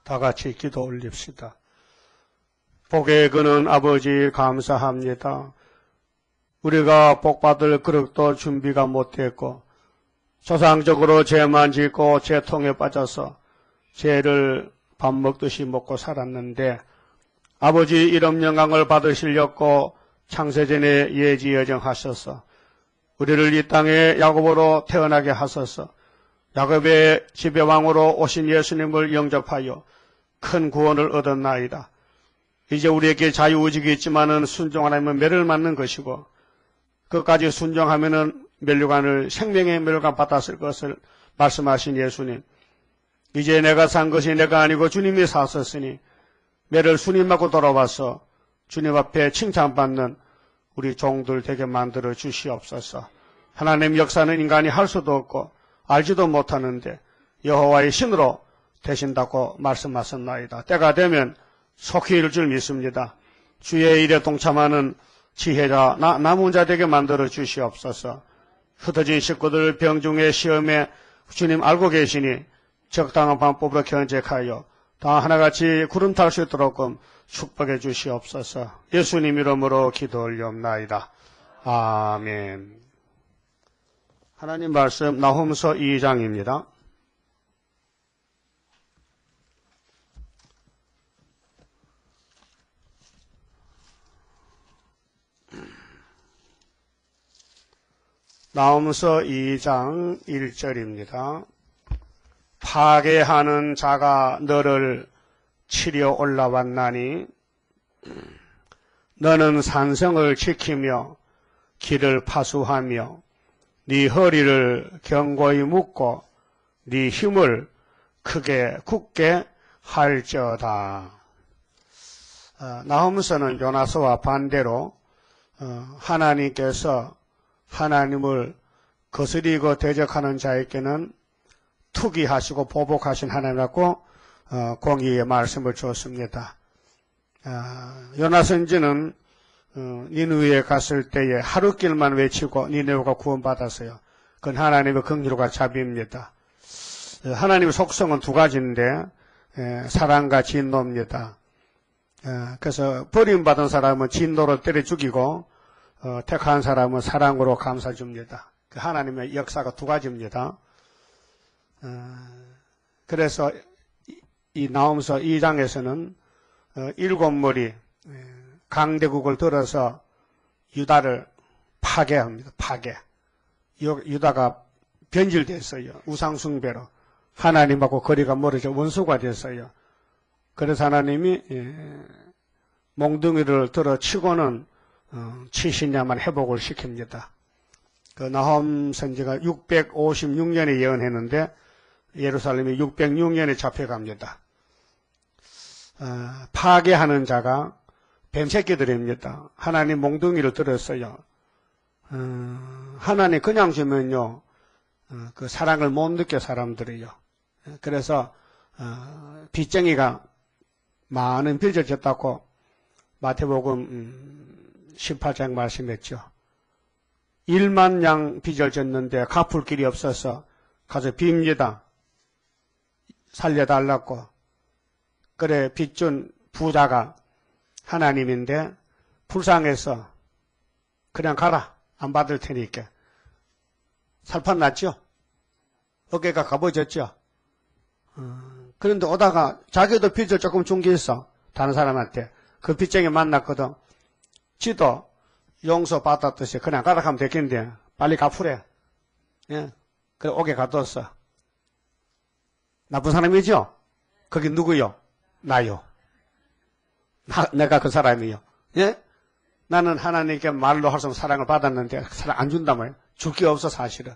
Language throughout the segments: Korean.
다 같이 기도 올립시다. 복의 근원 아버지 감사합니다. 우리가 복받을 그릇도 준비가 못했고 조상적으로 죄만 짓고 죄통에 빠져서 죄를 밥 먹듯이 먹고 살았는데 아버지 이름 영광을 받으시려고 창세전에 예지여정하셔서 우리를 이 땅에 야곱으로 태어나게 하소서. 야곱의 지배왕으로 오신 예수님을 영접하여 큰 구원을 얻었나이다. 이제 우리에게 자유의지가 있지만은 순종 안 하면 매를 맞는 것이고 끝까지 순종하면은 멸류관을 생명의 멸류관 받았을 것을 말씀하신 예수님. 이제 내가 산 것이 내가 아니고 주님이 사셨으니 매를 주님 맞고 돌아와서 주님 앞에 칭찬받는 우리 종들 되게 만들어 주시옵소서. 하나님 역사는 인간이 할 수도 없고 알지도 못하는데 여호와의 신으로 되신다고 말씀하셨나이다. 때가 되면 속히 이룰 줄 믿습니다. 주의 일에 동참하는 지혜자, 남은 자 되게 만들어 주시옵소서. 흩어진 식구들 병중의 시험에 주님 알고 계시니 적당한 방법으로 견책하여 다 하나같이 구름 탈 수 있도록 축복해 주시옵소서. 예수님 이름으로 기도 올리옵나이다. 아멘. 하나님 말씀 나홈서 2장입니다. 나홈서 2장 1절입니다. 파괴하는 자가 너를 치려 올라왔나니 너는 산성을 지키며 길을 파수하며 네 허리를 견고히 묶고 네 힘을 크게 굳게 할지어다. 나홈서는 요나서와 반대로 하나님께서 하나님을 거스리고 대적하는 자에게는 투기하시고 보복하신 하나님이라고 공의의 말씀을 주었습니다. 요나 선지는 니느웨에 갔을 때에 하루길만 외치고 니느웨가 구원받았어요. 그건 하나님의 긍휼과 자비입니다. 하나님의 속성은 두 가지인데 사랑과 진노입니다. 그래서 버림받은 사람은 진노로 때려 죽이고 택한 사람은 사랑으로 감싸줍니다. 그 하나님의 역사가 두 가지입니다. 그래서 이 나홈서 2장에서는 일곱 머리 강대국을 들어서 유다를 파괴합니다. 파괴. 유다가 변질됐어요. 우상숭배로. 하나님하고 거리가 멀어져 원수가 됐어요. 그래서 하나님이 몽둥이를 들어 치고는 70년만 회복을 시킵니다. 그 나홈 선지가 656년에 예언했는데 예루살렘이 606년에 잡혀갑니다. 파괴하는 자가 뱀새끼들입니다. 하나님 몽둥이를 들었어요. 하나님 그냥 주면요, 그 사랑을 못 느껴 사람들이요. 그래서 빚쟁이가 많은 빚을 졌다고 마태복음 18장 말씀했죠. 1만 양 빚을 졌는데 갚을 길이 없어서 가서 빕니다. 살려달라고. 그래 빚준 부자가 하나님인데 불쌍해서 그냥 가라. 안 받을 테니까. 살판 났죠? 어깨가 갑어졌죠? 그런데 오다가 자기도 빚을 조금 준 게 있어. 다른 사람한테. 그 빚쟁이 만났거든. 지도 용서 받았듯이 그냥 가라 하면 됐겠는데 빨리 갚으래. 예. 그래 오게 가뒀어. 나쁜 사람이죠? 거기 누구요? 나요. 내가 그 사람이요. 예? 나는 하나님께 말로 할 수 없는 사랑을 받았는데 사랑 안 준단 말이에요. 줄 게 없어 사실은.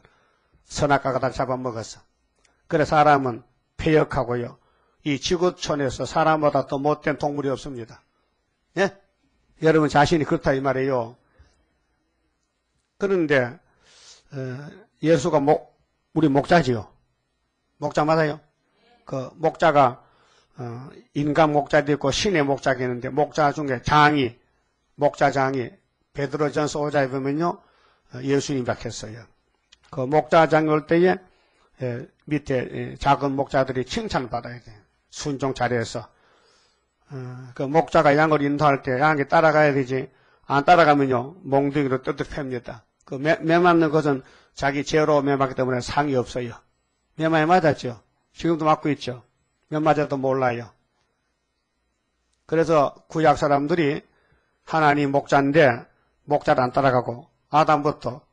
선악과가 다 잡아먹었어. 그래 사람은 폐역하고요. 이 지구촌에서 사람보다 더 못된 동물이 없습니다. 예? 여러분 자신이 그렇다 이 말이에요. 그런데 예수가 우리 목자지요. 목자 맞아요? 그 목자가 인간 목자도 있고 신의 목자가 있는데 목자 중에 목자장이 베드로전서 5장에 보면요 예수님 박혔어요. 그 목자장이 올 때에 밑에 작은 목자들이 칭찬을 받아야 돼요. 순종 잘해서. 그 목자가 양을 인도할 때 양이 따라가야 되지. 안 따라가면요, 몽둥이로 뜯어 팹니다. 그 매 맞는 것은 자기 죄로 매 맞기 때문에 상이 없어요. 매 많이 맞았죠. 지금도 맞고 있죠. 매 맞아도 몰라요. 그래서 구약 사람들이 하나님 목자인데 목자를 안 따라가고 아담부터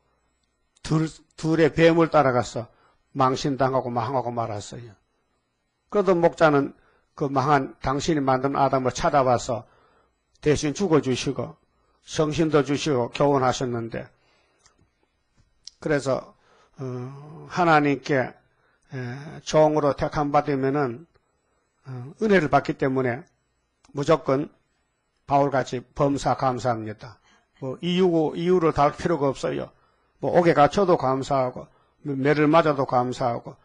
둘의 뱀을 따라가서 망신당하고 망하고 말았어요. 그래도 목자는 그 망한 당신이 만든 아담을 찾아와서 대신 죽어주시고 성신도 주시고 교훈하셨는데, 그래서 하나님께 종으로 택함 받으면은 은혜를 받기 때문에 무조건 바울같이 범사 감사합니다. 뭐 이유를 달 필요가 없어요. 뭐 옥에 갇혀도 감사하고 매를 맞아도 감사하고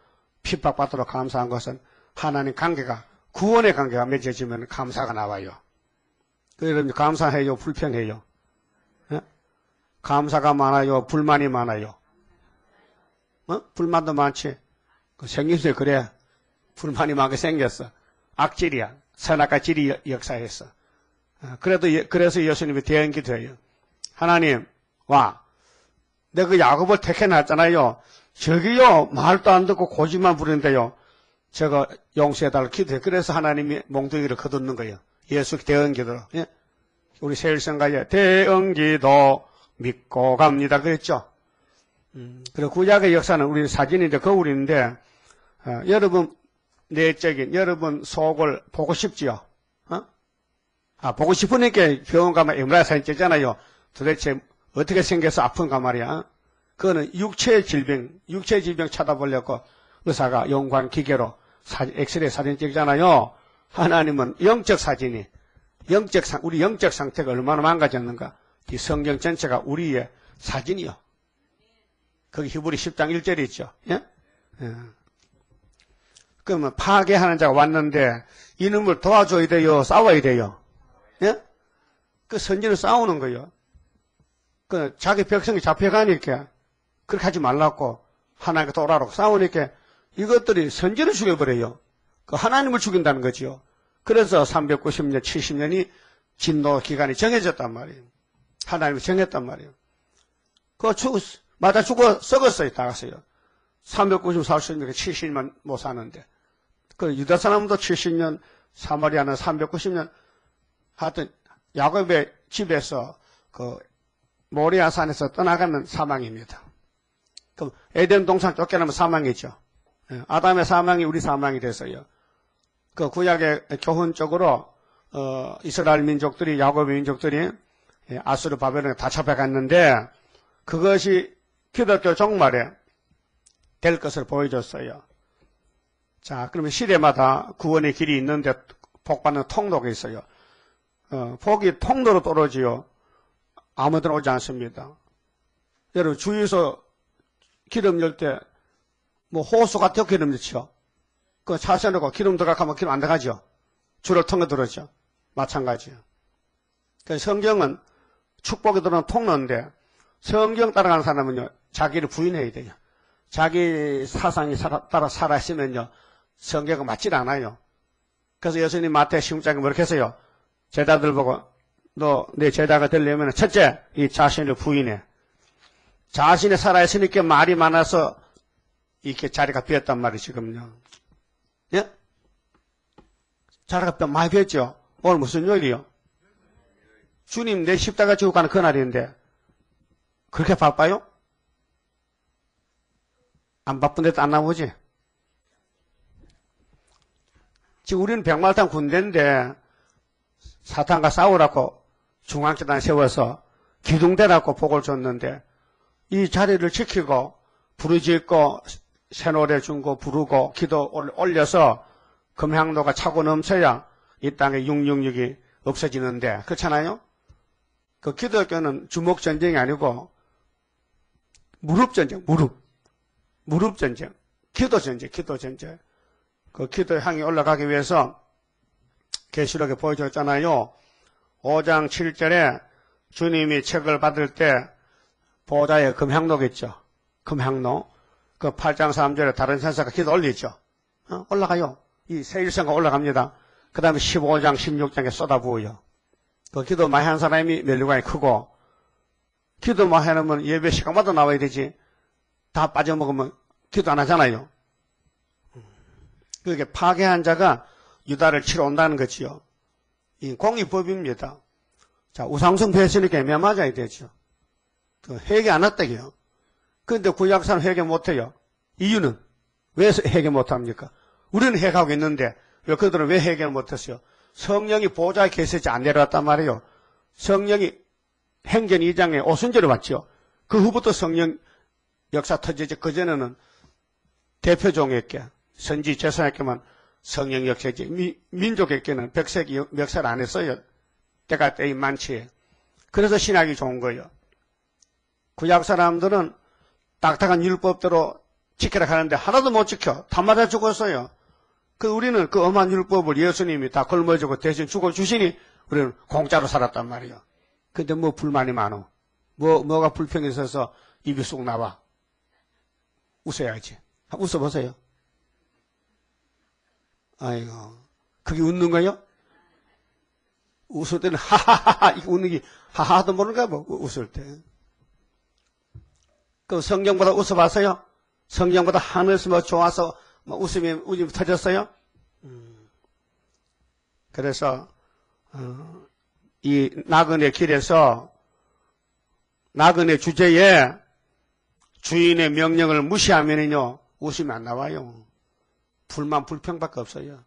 핍박받도록 감사한 것은 하나님 관계가, 구원의 관계가 맺어지면 감사가 나와요. 그러면 감사해요, 불평해요? 예? 감사가 많아요, 불만이 많아요? 불만도 많지. 생김새 그래. 불만이 많게 생겼어. 악질이야. 선악과 질이 역사했어. 그래서 예수님이 대언기도해요. 하나님, 내가 그 야곱을 택해놨잖아요. 저기요, 말도 안 듣고 고집만 부리는데요. 제가 용서해달라고 기도해. 그래서 하나님이 몽둥이를 거두는 거예요. 예수 대언기도로. 예? 우리 세일성가에 대언기도 믿고 갑니다. 그랬죠? 그리고 구약의 역사는 우리 사진인데 거울인데, 여러분 내적인 여러분 속을 보고 싶지요? 보고 싶으니까 병원 가면 MRI 사진 찍잖아요. 도대체 어떻게 생겨서 아픈가 말이야. 그거는 육체 질병 찾아보려고 의사가 연관 기계로 엑스레이 사진 찍잖아요. 하나님은 영적 사진이, 우리 영적 상태가 얼마나 망가졌는가. 이 성경 전체가 우리의 사진이요. 거기 히브리 10장 1절이 있죠. 예? 그러면 파괴하는 자가 왔는데 이놈을 도와줘야 돼요? 싸워야 돼요? 예? 그 선지는 싸우는 거예요. 그 자기 백성이 잡혀가니까 그렇게 하지 말라고 하나님께 돌아라고 싸우니까 이것들이 선지를 죽여버려요. 그 하나님을 죽인다는 거지요. 그래서 390년, 70년이 진노 기간이 정해졌단 말이에요. 하나님이 정했단 말이에요. 맞아 죽어 썩었어요. 다 갔어요. 390 살 수 있는 게 70년 못 사는데. 그 유다 사람도 70년, 사마리아는 390년. 하여튼 야곱의 집에서 그 모리아 산에서 떠나가는 사망입니다. 그럼 에덴 동산 쫓겨나면 사망이죠. 아담의 사망이 우리 사망이 됐어요. 그 구약의 교훈적으로 이스라엘 민족들이, 야곱의 민족들이 아수르 바벨론에 다 잡혀갔는데 그것이 기독교 종말에 될 것을 보여줬어요. 자, 그러면 시대마다 구원의 길이 있는데 복받는 통로가 있어요. 복이 통로로 떨어지요. 아무데나 오지 않습니다. 여러분 주유소 기름 넣을 때 뭐 호수 같아요, 기름 넣죠. 그 차선으로 기름 들어가면 기름 안 들어가죠. 줄을 통해 들어오죠. 마찬가지예요. 그래서 성경은 축복이 들어오는 통로인데 성경 따라가는 사람은요, 자기를 부인해야 돼요. 자기 사상이 따라 살아있으면요, 성경과 맞질 않아요. 그래서 예수님 마태 16장에 뭐렇게 했어요? 제자들 보고, 너 내 제자가 되려면 첫째, 이 자신을 부인해. 자신이 살아있으니까 말이 많아서 이렇게 자리가 비었단 말이에요, 지금요. 예? 자리가 많이 비었죠? 오늘 무슨 요일이요? 주님 내 십자가 지고 가는 그날인데, 그렇게 바빠요? 안 바쁜데도 안 나오지? 지금 우리는 백마탄 군대인데 사탄과 싸우라고 중앙재단 세워서 기둥대라고 복을 줬는데 이 자리를 지키고 부르짖고 새노래 준거 부르고 기도 올려서 금향로가 차고 넘쳐야 이 땅에 666이 없어지는데 그렇잖아요? 그 기독교는 주먹전쟁이 아니고 무릎전쟁, 무릎전쟁, 기도전쟁. 그 기도의 향이 올라가기 위해서 계시록에 보여줬잖아요. 5장 7절에 주님이 책을 받을 때 보좌에 금향로겠죠. 금향로. 그 8장 3절에 다른 천사가 기도 올리죠. 올라가요. 이 세일성가 올라갑니다. 그 다음에 15장, 16장에 쏟아부어요. 그 기도 많이 한 사람이 멸류관이 크고, 기도 많이 해놓으면 예배 시간마다 나와야 되지. 다 빠져먹으면 기도 안 하잖아요. 그렇게 파괴한 자가 유다를 치러 온다는 거지요. 이 공의법입니다. 자, 우상숭 했으니까 매맞아야 되죠. 그 회개 안 했다고요. 그런데 구약사는 회개 못해요. 이유는 왜 회개 못합니까? 우리는 회개하고 있는데 왜 그들은 왜 회개를 못했어요? 성령이 보좌에 계시지 안 내려왔단 말이에요. 성령이 행전 2장에 오순절을 왔죠. 그 후부터 성령 역사 터지지. 그전에는 대표종에게 선지 제사에게만 성령 역사지 민족에게는 백색이 멱살 안 했어요. 때가 때이 많지. 그래서 신학이 좋은 거예요. 구약 사람들은 딱딱한 율법대로 지키라 하는데 하나도 못 지켜. 다 맞아 죽었어요. 그 우리는 그 엄한 율법을 예수님이 다 걸머주고 대신 죽어주시니 우리는 공짜로 살았단 말이에요. 근데 뭐 불만이 많어. 뭐가 불평이 있어서 입이 쑥 나와. 웃어야지. 웃어보세요. 아이고, 그게 웃는 거요? 웃을 때는 하하하하, 이거 웃는 게 하하도 모르는가 뭐, 웃을 때. 그 성경보다 웃어봤어요? 성경보다 하늘에서 뭐 좋아서 뭐 웃음이 터졌어요? 그래서, 이 나그네 길에서 나그네 주제에 주인의 명령을 무시하면은요, 웃음이 안 나와요. 불만, 불평밖에 없어요.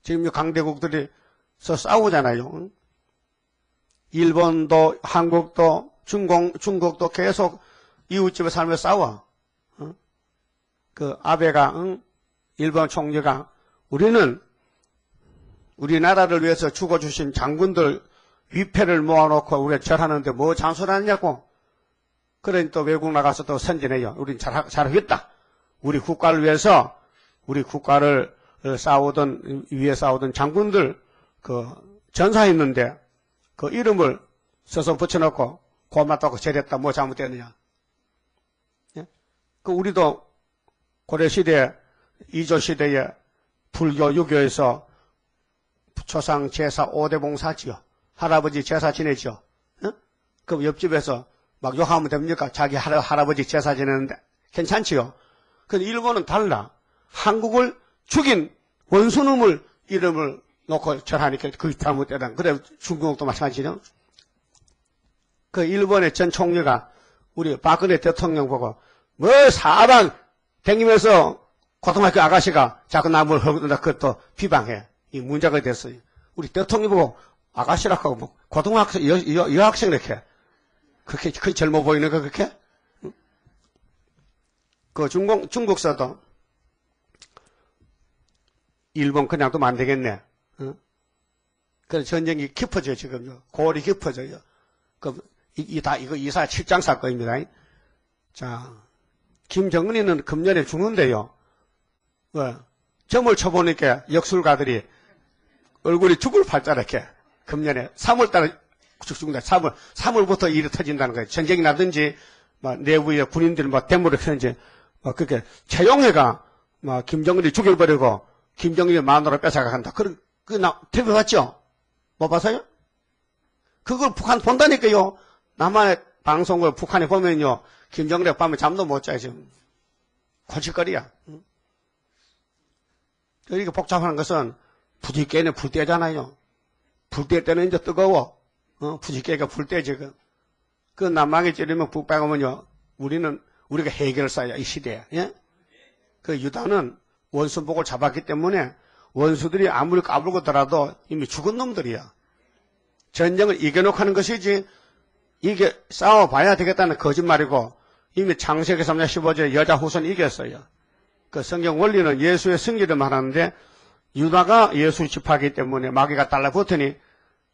지금 강대국들이 싸우잖아요. 일본도, 한국도, 중국도 계속 이웃집에 살면서 싸워. 그 아베가, 일본 총리가 우리나라를 위해서 죽어주신 장군들 위패를 모아놓고 우리가 절하는데 뭐 잔소리하냐고. 그러니 또 외국 나가서 또 선전해요. 우린 잘하겠다. 우리 국가를 위해서, 우리 국가를 위에 싸우던 장군들, 전사했는데, 그 이름을 써서 붙여놓고, 고맙다고 절했다. 뭐 잘못됐느냐. 예? 우리도 고려시대, 이조시대에 불교, 유교에서 조상 제사 5대 봉사지요. 할아버지 제사 지내죠. 예? 그럼 옆집에서 막 욕하면 됩니까? 자기 할아버지 제사 지내는데. 괜찮지요? 근데 일본은 달라. 한국을 죽인 원수놈을 이름을 놓고 절하니까 그게 잘못되다. 그래 중국도 마찬가지죠. 그 일본의 전 총리가 우리 박근혜 대통령 보고 뭐 사방 댕기면서 고등학교 아가씨가 작은 나무를 헐거든다 그것도 비방해. 이 문제가 됐어요. 우리 대통령 보고 아가씨라고 하고 뭐 고등학생 여학생 이렇게 그렇게 젊어 보이는 거 그렇게? 그 중국서도 일본 그냥 두면 안 되겠네. 그래서 전쟁이 깊어져요, 지금. 골이 깊어져요. 이거 2사 7장 사건입니다. 자, 김정은이는 금년에 죽는데요. 점을 쳐보니까 역술가들이 얼굴이 죽을 팔자 이렇게. 금년에 3월달에 죽는다. 3월부터 일이 터진다는 거예요. 전쟁이 나든지, 내부에 군인들이 데모를 펴는지, 그렇게 최용해가, 김정은이 죽여버리고, 김정일의 마누라 뺏어간다. TV 봤죠? 못 봤어요? 그걸 북한 본다니까요. 남한의 방송을 북한에 보면요. 김정일이 밤에 잠도 못 자요, 지금. 골칫거리야. 이렇게 복잡한 것은 부지깨는 불때잖아요. 불때 때는 이제 뜨거워. 부지깨가 불때 지금. 그 남방에 찌르면 북방 오면요. 우리가 해결을 쌓아요, 이 시대에. 예? 그 유다는 원수복을 잡았기 때문에 원수들이 아무리 까불고더라도 이미 죽은 놈들이야. 전쟁을 이겨놓고 하는 것이지 이게 싸워봐야 되겠다는 거짓말이고 이미 창세기 3장 15절에 여자 후손이 이겼어요. 그 성경 원리는 예수의 승리를 말하는데 유다가 예수 집하기 때문에 마귀가 달라붙으니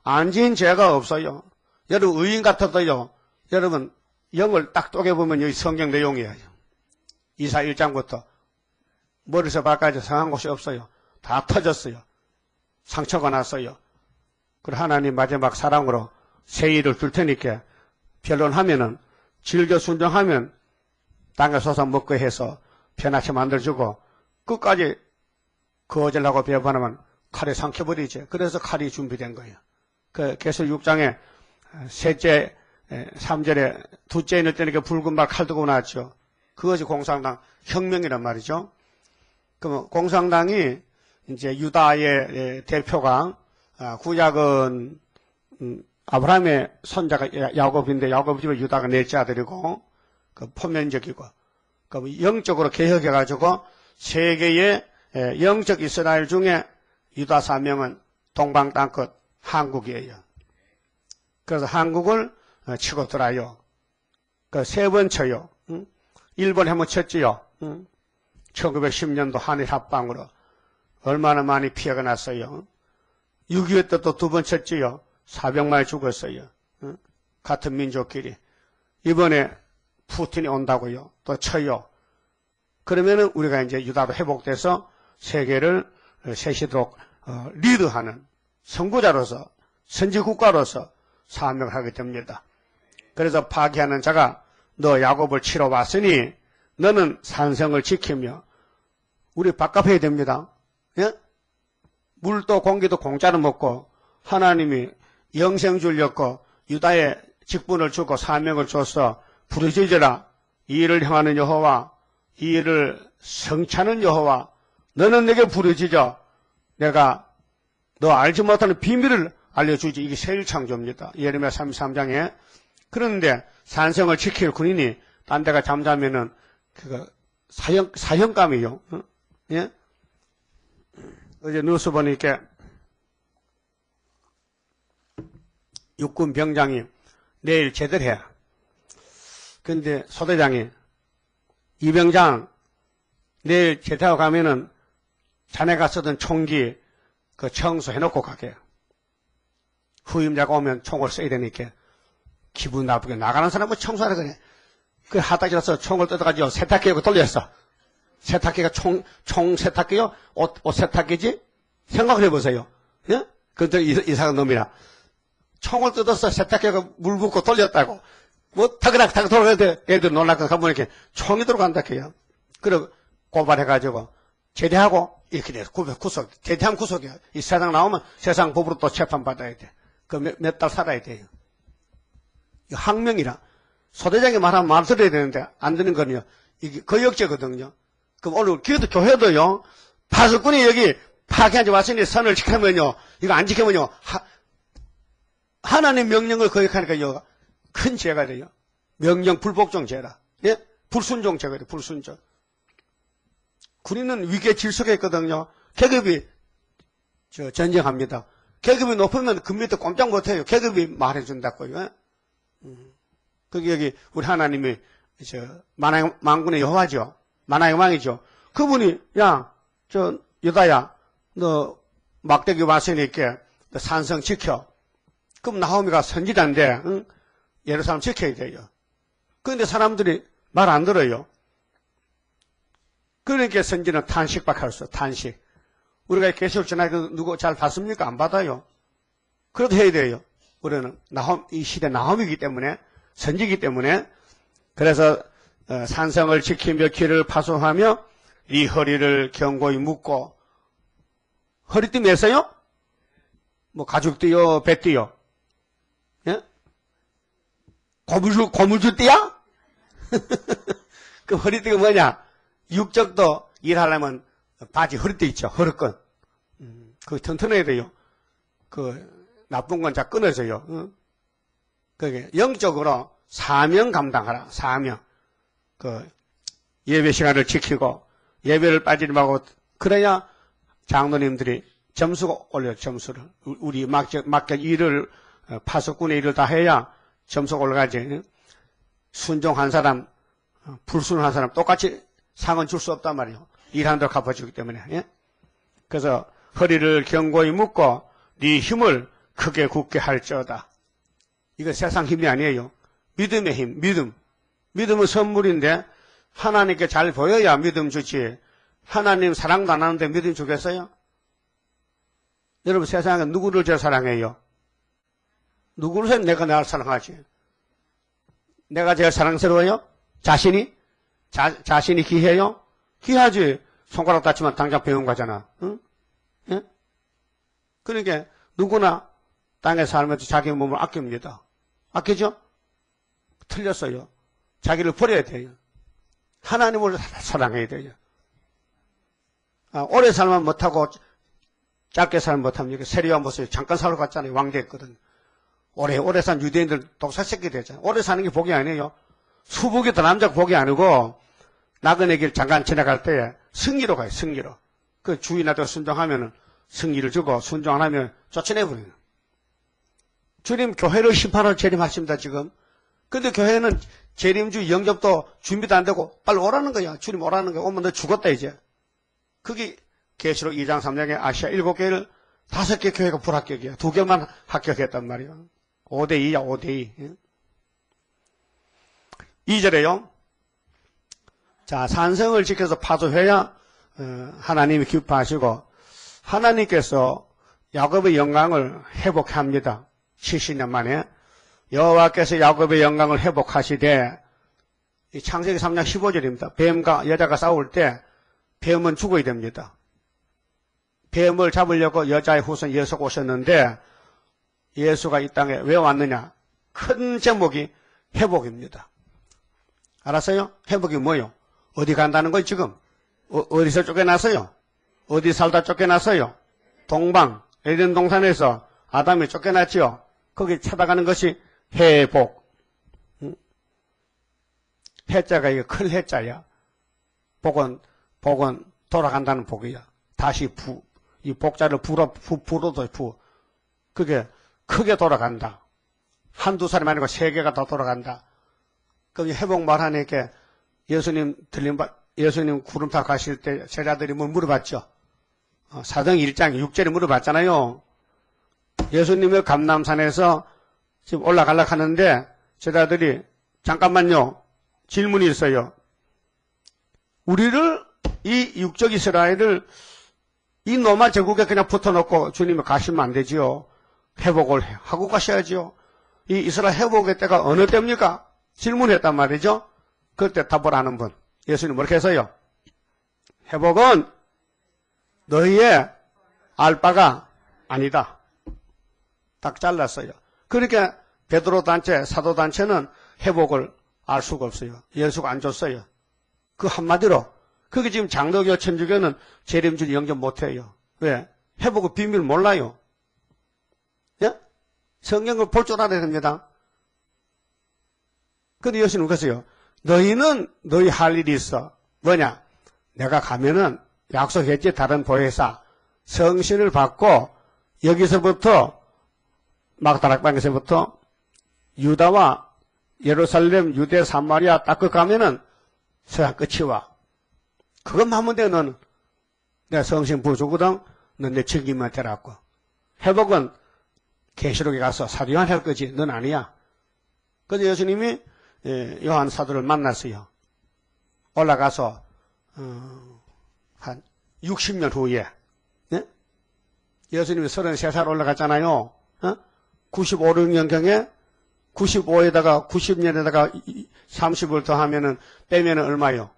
안 지은 죄가 없어요. 여러분 의인 같아도요. 여러분 영을 딱 쪼개보면 여기 성경 내용이에요. 이사 1장부터 머리에서 발까지 상한 곳이 없어요. 다 터졌어요. 상처가 났어요. 그리고 하나님 마지막 사랑으로 새 일을 줄 테니까 변론하면은 즐겨 순종하면 땅에 솟아 먹고 해서 편하게 만들어주고 끝까지 거절하고 배반하면 칼에 삼켜버리지. 그래서 칼이 준비된 거예요. 그 계시록 6장에 셋째 3절에 둘째 있을 때는 붉은 말 칼 들고 나왔죠. 그것이 공산당 혁명이란 말이죠. 그럼 공산당이 이제 유다의 대표가 구약은 아브라함의 손자가 야곱인데 야곱 집에 유다가 넷째 아들이고 그 포면적이고 그 영적으로 개혁해가지고 세계의 영적 이스라엘 중에 유다 사명은 동방 땅끝 한국이에요. 그래서 한국을 치고 들어요. 그 세 번 쳐요. 일본 한번 쳤지요. 1910년도 한일 합방으로 얼마나 많이 피해가 났어요. 6.25 때 또 두 번 쳤지요. 400만이 죽었어요. 같은 민족끼리. 이번에 푸틴이 온다고요. 또 쳐요. 그러면은 우리가 이제 유다로 회복돼서 세계를 세시도록 리드하는 선구자로서 선지국가로서 사명을 하게 됩니다. 그래서 파괴하는 자가 너 야곱을 치러 왔으니 너는 산성을 지키며 우리 밥값해야 됩니다. 예? 물도 공기도 공짜로 먹고 하나님이 영생 주려고 유다의 직분을 주고 사명을 줘서 부르짖으라. 이 일을 행하는 여호와, 이 일을 성취하는 여호와, 너는 내게 부르짖어. 내가 너 알지 못하는 비밀을 알려주지. 이게 세일창조입니다. 예레미야 33장에. 그런데 산성을 지킬 군인이 딴 데가 잠자면은 그거 사형감이요. 예? 어제 뉴스 보니까 육군 병장이 내일 제대해. 근데 소대장이 이 병장 내일 제대하고 가면은 자네가 쓰던 총기 그 청소해놓고 가게. 후임자가 오면 총을 써야 되니까 기분 나쁘게 나가는 사람은 청소하라 그래. 그 하다지라서 총을 뜯어가지고 세탁기하고 돌렸어. 세탁기가 총 세탁기요? 옷 세탁기지? 생각을 해보세요. 예? 그것도 이상한 놈이라. 총을 뜯어서 세탁기가 물 붓고 돌렸다고. 뭐, 타그락 돌아가는데 애들 놀라서 가보니까 총이 들어간다, 해요. 그리고 고발해가지고, 제대하고, 이렇게 돼서 구속, 제대하면 구속이야. 이 세상 나오면 세상 법으로 또 재판받아야 돼. 그 몇 달 살아야 돼요. 이거 항명이라. 소대장이 말하면 말 들어야 되는데, 안 듣는 거는요. 이게 거역죄거든요. 그럼 오늘 기도 교회도요, 파수꾼이 여기 파괴하지 왔으니 선을 지키면요, 이거 안 지키면요, 하나님 명령을 거역하니까요, 큰 죄가 돼요. 명령 불복종 죄라. 예? 불순종 죄가 돼요, 불순종. 군인은 위계 질서가 있거든요. 계급이, 전쟁합니다. 계급이 높으면 그 밑에 꼼짝 못해요. 계급이 말해준다고요. 그게 여기, 우리 하나님이, 만군의 여호와죠. 만왕의 왕이죠. 그분이, 야, 유다야, 너 막대기 왔으니까 너 산성 지켜. 그럼 나오미가 선지자인데, 응? 예루살렘 지켜야 돼요. 그런데 사람들이 말 안 들어요. 그러니까 선지는 탄식밖에 할 수 없어요. 탄식. 우리가 계시록 전하니까 누구 잘 받습니까? 안 받아요. 그래도 해야 돼요. 우리는 이 시대 나홈이기 때문에, 선지이기 때문에. 그래서 산성을 지키며 길을 파송하며 네 허리를 견고히 묶고. 허리띠 맸어요? 뭐 가죽띠요, 배띠요? 예? 고무줄 띠야? 그 허리띠가 뭐냐? 육적도 일하려면 바지 허리띠 있죠. 허리끈. 그거 튼튼해야 돼요. 그 나쁜 건 다 끊어져요. 그게 영적으로 사명 감당하라. 사명. 그 예배 시간을 지키고 예배를 빠지지 말고 그래야 장로님들이 점수가 올려요. 점수를. 우리 맡겨 일을 파수꾼의 일을 다 해야 점수가 올라가지. 순종한 사람, 불순한 사람 똑같이 상은 줄 수 없단 말이에요. 일하는 대로 갚아주기 때문에. 예? 그래서 허리를 견고히 묶고 네 힘을 크게 굳게 할지어다. 이거 세상 힘이 아니에요. 믿음의 힘, 믿음. 믿음은 선물인데 하나님께 잘 보여야 믿음 주지. 하나님 사랑도 안 하는데 믿음 주겠어요? 여러분 세상에 누구를 제일 사랑해요? 누구를 해야 내가 나를 사랑하지? 내가 제일 사랑스러워요? 자신이? 자신이 귀해요? 귀하지. 손가락 다치면 당장 병원 가잖아. 응? 예? 그러니까 누구나 땅에 살면서 자기 몸을 아낍니다. 아끼죠? 틀렸어요. 자기를 버려야 돼요. 하나님을 사랑해야 돼요. 오래 살면 못하고 짧게 살면 못합니다. 세리와 모세 잠깐 살러 갔잖아요. 왕대했거든. 오래 산 유대인들 독사새끼 되잖아요. 오래 사는 게 복이 아니에요. 수복이 더 남자가 복이 아니고 나그네 길 잠깐 지나갈 때 승리로 가요. 승리로. 그 주인한테 순종하면은 승리를 주고 순종 안 하면 쫓아내버려요. 주님 교회를 심판을 재림하십니다 지금. 근데 교회는 재림주 영접도 준비도 안 되고 빨리 오라는 거야. 주님 오라는 거야. 오면 너 죽었다 이제. 그게 계시록 2장 3장에 아시아 7개를 5개 교회가 불합격이야. 2개만 합격했단 말이야. 5대2야 5대2. 2절에요. 자, 산성을 지켜서 파수해야 하나님이 기뻐하시고 하나님께서 야곱의 영광을 회복합니다. 70년 만에 여호와께서 야곱의 영광을 회복하시되 이 창세기 3장 15절입니다. 뱀과 여자가 싸울 때 뱀은 죽어야 됩니다. 뱀을 잡으려고 여자의 후손 예수가 오셨는데 예수가 이 땅에 왜 왔느냐? 큰 제목이 회복입니다. 알았어요? 회복이 뭐요? 어디 간다는 거예요 지금? 어디서 쫓겨났어요? 어디 살다 쫓겨났어요? 동방 에덴 동산에서 아담이 쫓겨났지요. 거기 찾아가는 것이 회복. 해자가 이게 큰 해자야. 복은 돌아간다는 복이야. 다시 이 복자를 부로도 그게 크게 돌아간다. 한두 사람이 아니고 세계가 더 돌아간다. 거기 회복 말하니까 예수님 예수님 구름타 가실 때 제자들이 뭘 물어봤죠? 사도행 1장 6절에 물어봤잖아요. 예수님의 감람산에서 지금 올라가려고 하는데 제자들이 잠깐만요. 질문이 있어요. 우리를 이 육적 이스라엘을 이 로마 제국에 그냥 붙어놓고 주님이 가시면 안 되지요. 회복을 하고 가셔야지요. 이 이스라엘 회복의 때가 어느 때입니까? 질문했단 말이죠. 그때 답을 아는 분. 예수님 뭐렇게 해서요? 회복은 너희의 알바가 아니다. 딱 잘랐어요. 그러니까 베드로 단체, 사도 단체는 회복을 알 수가 없어요. 예수가 안 줬어요. 그 한마디로 그게 지금 장로교, 천주교는 재림주를 영접 못해요. 왜? 회복의 비밀 몰라요. 예? 성경을 볼 줄 알아야 됩니다. 근데 예수님 그랬어요. 너희는 너희 할 일이 있어. 뭐냐? 내가 가면은 약속했지 다른 보혜사 성신을 받고 여기서부터 마가다락방에서부터 유다와 예루살렘, 유대, 사마리아 딱 그 가면은 서양 끝이 와. 그것만 하면 돼 너는. 내가 성신 부어주거든. 넌 내 책임만 되라고. 회복은 계시록에 가서 사도 요한 할 거지. 넌 아니야. 그래서 예수님이 요한 사도를 만났어요. 올라가서 한 60년 후에 네? 예수님이 33살 올라갔잖아요. 95, 6년경에 95에다가 90년에다가 30을 더하면은 빼면은 얼마요?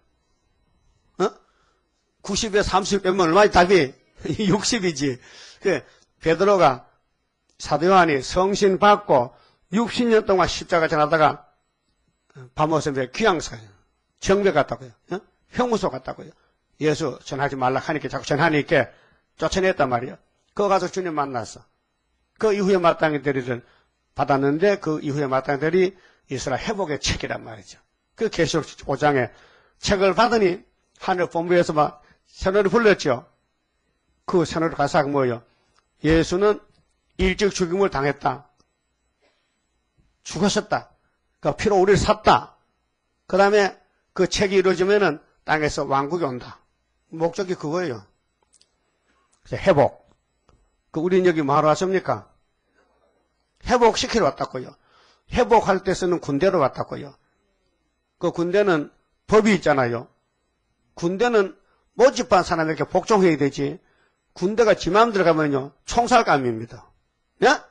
90에 30 빼면 얼마지 답이? 60이지. 그 베드로가 사도 요한이 성신 받고 60년 동안 십자가 전하다가 밥 먹으면서 귀양사 정배 갔다고요. 형무소 갔다고요. 예수 전하지 말라 하니까 자꾸 전하니까 쫓아냈단 말이에요. 그거 가서 주님 만났어. 그 이후에 마땅히들을 받았는데 그 이후에 마땅히들이 이스라엘 회복의 책이란 말이죠. 그 계시록 5장에 책을 받으니 하늘 본부에서 막 새노래 불렀죠. 그 새노래 가사가 뭐예요? 예수는 일찍 죽임을 당했다. 죽었었다. 그 피로 우리를 샀다. 그 다음에 그 책이 이루어지면은 땅에서 왕국이 온다. 목적이 그거예요. 그래서 회복. 그 우리는 여기 뭐하러 왔습니까? 회복시키러 왔다고요. 회복할 때 쓰는 군대로 왔다고요. 그 군대는 법이 있잖아요. 군대는 모집한 사람에게 복종해야 되지. 군대가 지 마음 들어가면요. 총살감입니다. 예?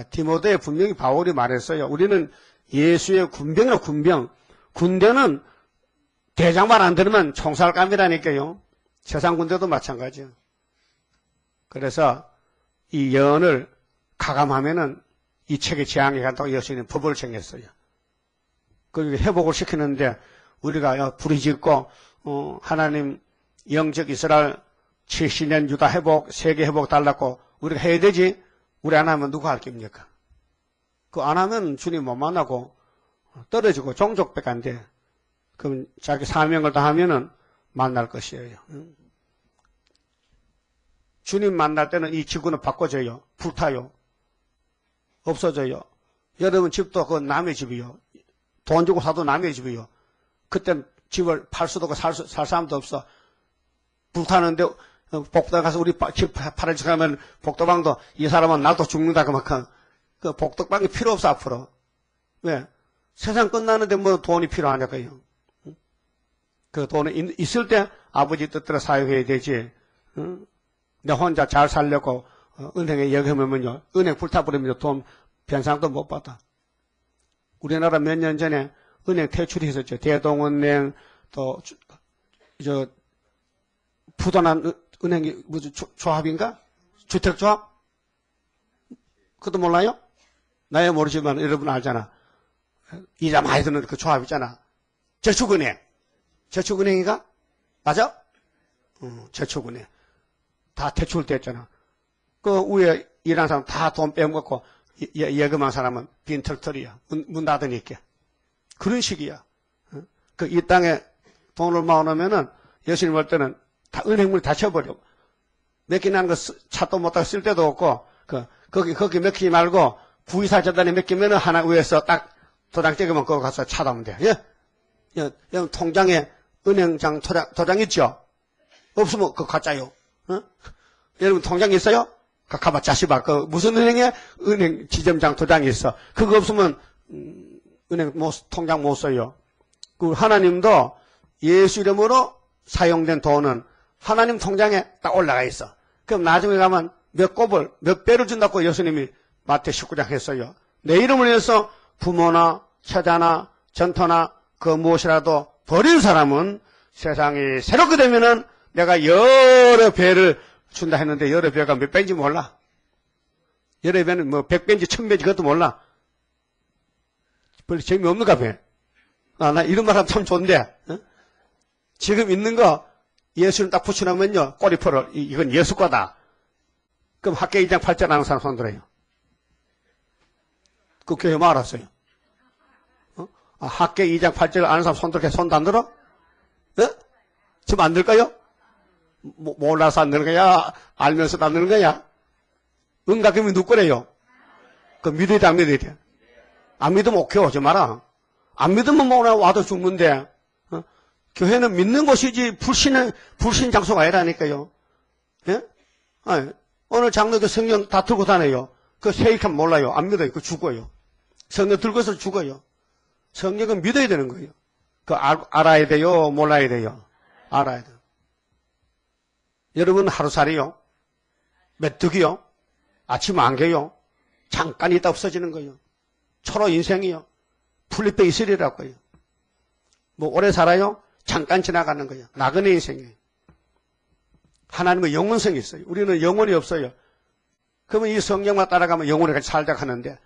디모데에 분명히 바울이 말했어요. 우리는 예수의 군병이라 군병. 군대는 대장만 안 들으면 총살감이라니까요. 세상 군대도 마찬가지요. 그래서 이 예언을 가감하면은 이 책의 재앙이 간다고 예수님은 법을 정했어요. 그리고 회복을 시키는데 우리가 부르짖고 하나님 영적 이스라엘 70년 유다 회복, 세계 회복 달라고 우리가 해야 되지. 우리 안 하면 누가 할 겁니까? 그거 안 하면 주님 못 만나고 떨어지고 종족밖에 안 돼. 그럼 자기 사명을 다하면은 만날 것이에요. 주님 만날 때는 이 지구는 바꿔져요. 불타요. 없어져요. 여러분 집도 그 남의 집이요. 돈 주고 사도 남의 집이요. 그땐 집을 팔 수도 없고 살 사람도 없어. 불타는데 복도에 가서 우리 집 팔아주고 하면 복도방도 이 사람은 나도 죽는다 그만큼 그 복도방이 필요 없어 앞으로. 왜? 세상 끝나는데 뭐 돈이 필요하냐고요. 그 돈이 있을 때 아버지 뜻대로 사용해야 되지. 내 혼자 잘 살려고 은행에 예금하면요. 은행 불타버리면 돈 변상도 못 받아. 우리나라 몇 년 전에 은행 퇴출이 있었죠. 대동은행 또 부도난 은행이 무슨 조합인가? 주택조합? 그것도 몰라요? 나야 모르지만 여러분 알잖아. 이자 많이 드는 그 조합 있잖아. 저축은행. 저축은행이가? 맞아? 저축은행. 다 퇴출됐잖아. 그 위에 일하는 사람 다 돈 빼먹고 예금한 사람은 빈털털이야. 문 닫으니까. 그런 식이야. 그 이 땅에 돈을 모아놓으면은 예수님 볼 때는 다 은행문이 닫혀버려. 맡기는 거 차도 못하고 쓸 데도 없고 거기 맡기지 말고 구의사 재단에 맡기면은 하나 위에서 딱 도장 찍으면 그거 가서 찾아오면 돼. 예? 여러분 통장에 은행장 도장 있죠? 없으면 그거 가짜요. 여러분 통장 있어요? 가봤자 씨발 그 무슨 은행에 은행 지점장 도장이 있어. 그거 없으면 은행 통장 못 써요. 그 하나님도 예수 이름으로 사용된 돈은 하나님 통장에 딱 올라가 있어. 그럼 나중에 가면 몇 배를 준다고 예수님이 마태 19장 했어요. 내 이름을 위해서 부모나 처자나 전토나 그 무엇이라도 버린 사람은 세상이 새롭게 되면은 내가 여러 배를 준다 했는데 여러 배가 몇 배인지 몰라. 여러 배는 뭐 100배인지 1000배인지 그것도 몰라. 별로 재미없는가 배. 나 이런 말 하면 참 좋은데 지금 있는 거 예수를 딱 붙여놓으면요 꼬리표를 이건 예수 거다. 그럼 학계 2장 8절 아는 사람 손 들어요. 그 교회 뭐 알았어요? 학계 2장 8절 아는 사람 손 들게 손도 안 들어? 지금 안 들까요? 몰라서 안 되는 거야? 알면서도 안 되는 거야? 응답하면 누구 거래요? 그 믿어야 돼, 안 믿어야 돼? 안 믿으면 오케이 오지 마라. 안 믿으면 뭐 와도 죽는데, 교회는 믿는 곳이지 불신 장소가 아니라니까요. 예? 아니, 오늘 장로교 성경 다 들고 다녀요. 그 세익하면 몰라요. 안 믿어요. 그 죽어요. 성경 들고서 죽어요. 성경은 믿어야 되는 거예요. 그 알아야 돼요? 몰라야 돼요? 알아야 돼요. 여러분 하루살이요? 메뚜기요? 아침 안개요? 잠깐 있다 없어지는 거예요. 초로 인생이요? 풀잎에 이슬이라고요. 뭐 오래 살아요? 잠깐 지나가는 거예요. 나그네 인생이에요. 하나님은 영원성이 있어요. 우리는 영혼이 없어요. 그러면 이 성경만 따라가면 영혼이 같이 살자 하는데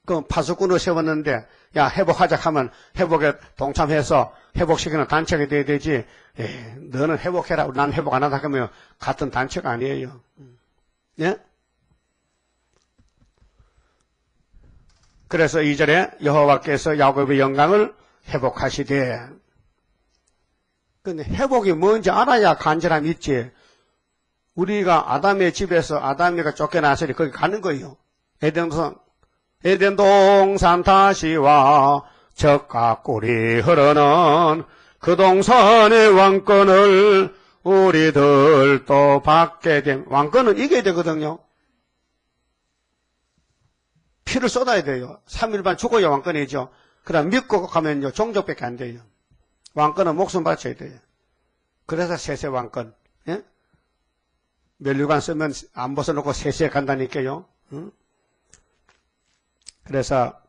그 파수꾼을 세웠는데 야 회복하자 하면 회복에 동참해서 회복시키는 단체가 돼야 되지. 너는 회복해라. 난 회복 안 하다 하면 같은 단체가 아니에요. 예? 그래서 2절에 여호와께서 야곱의 영광을 회복하시되 근데 회복이 뭔지 알아야 간절함이 있지. 우리가 아담의 집에서 아담이가 쫓겨나서니 거기 가는 거예요. 에덴 동산 다시와 적과 꿀이 흐르는 그 동산의 왕권을 우리들도 받게 된 왕권은 이겨야 되거든요. 피를 쏟아야 돼요. 3일 반 죽어야 왕권이죠. 그다음 믿고 가면요 종족밖에 안 돼요. 왕권은 목숨 바쳐야 돼요. 그래서 세세 왕권. 예? 면류관 쓰면 안 벗어놓고 세세 간다니까요. 응? 그래서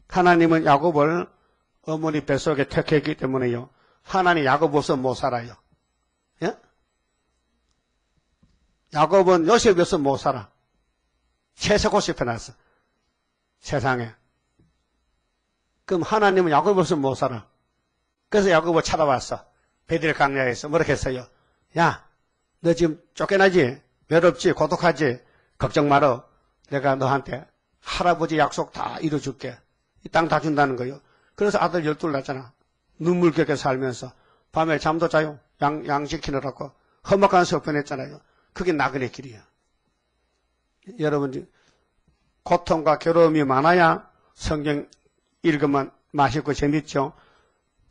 하나님은 야곱을 어머니 뱃속에 택했기 때문에요. 하나님 야곱 없으면 못 살아요. 예? 야곱은 요셉이 없으면 못 살아. 채색옷 입혀놨어. 세상에. 그럼 하나님은 야곱 없으면 못 살아. 그래서 야곱을 찾아왔어. 베들 강야에서 뭐라고 했어요? 야, 너 지금 쫓겨나지? 외롭지? 고독하지? 걱정 말어. 내가 너한테 할아버지 약속 다 이뤄줄게. 이 땅 다 준다는 거예요. 그래서 아들 12 낳았잖아. 눈물겹게 살면서 밤에 잠도 자요. 양 지키느라고 험악한 서편했잖아요. 그게 나그네 길이야. 여러분, 고통과 괴로움이 많아야 성경 읽으면 맛있고 재밌죠.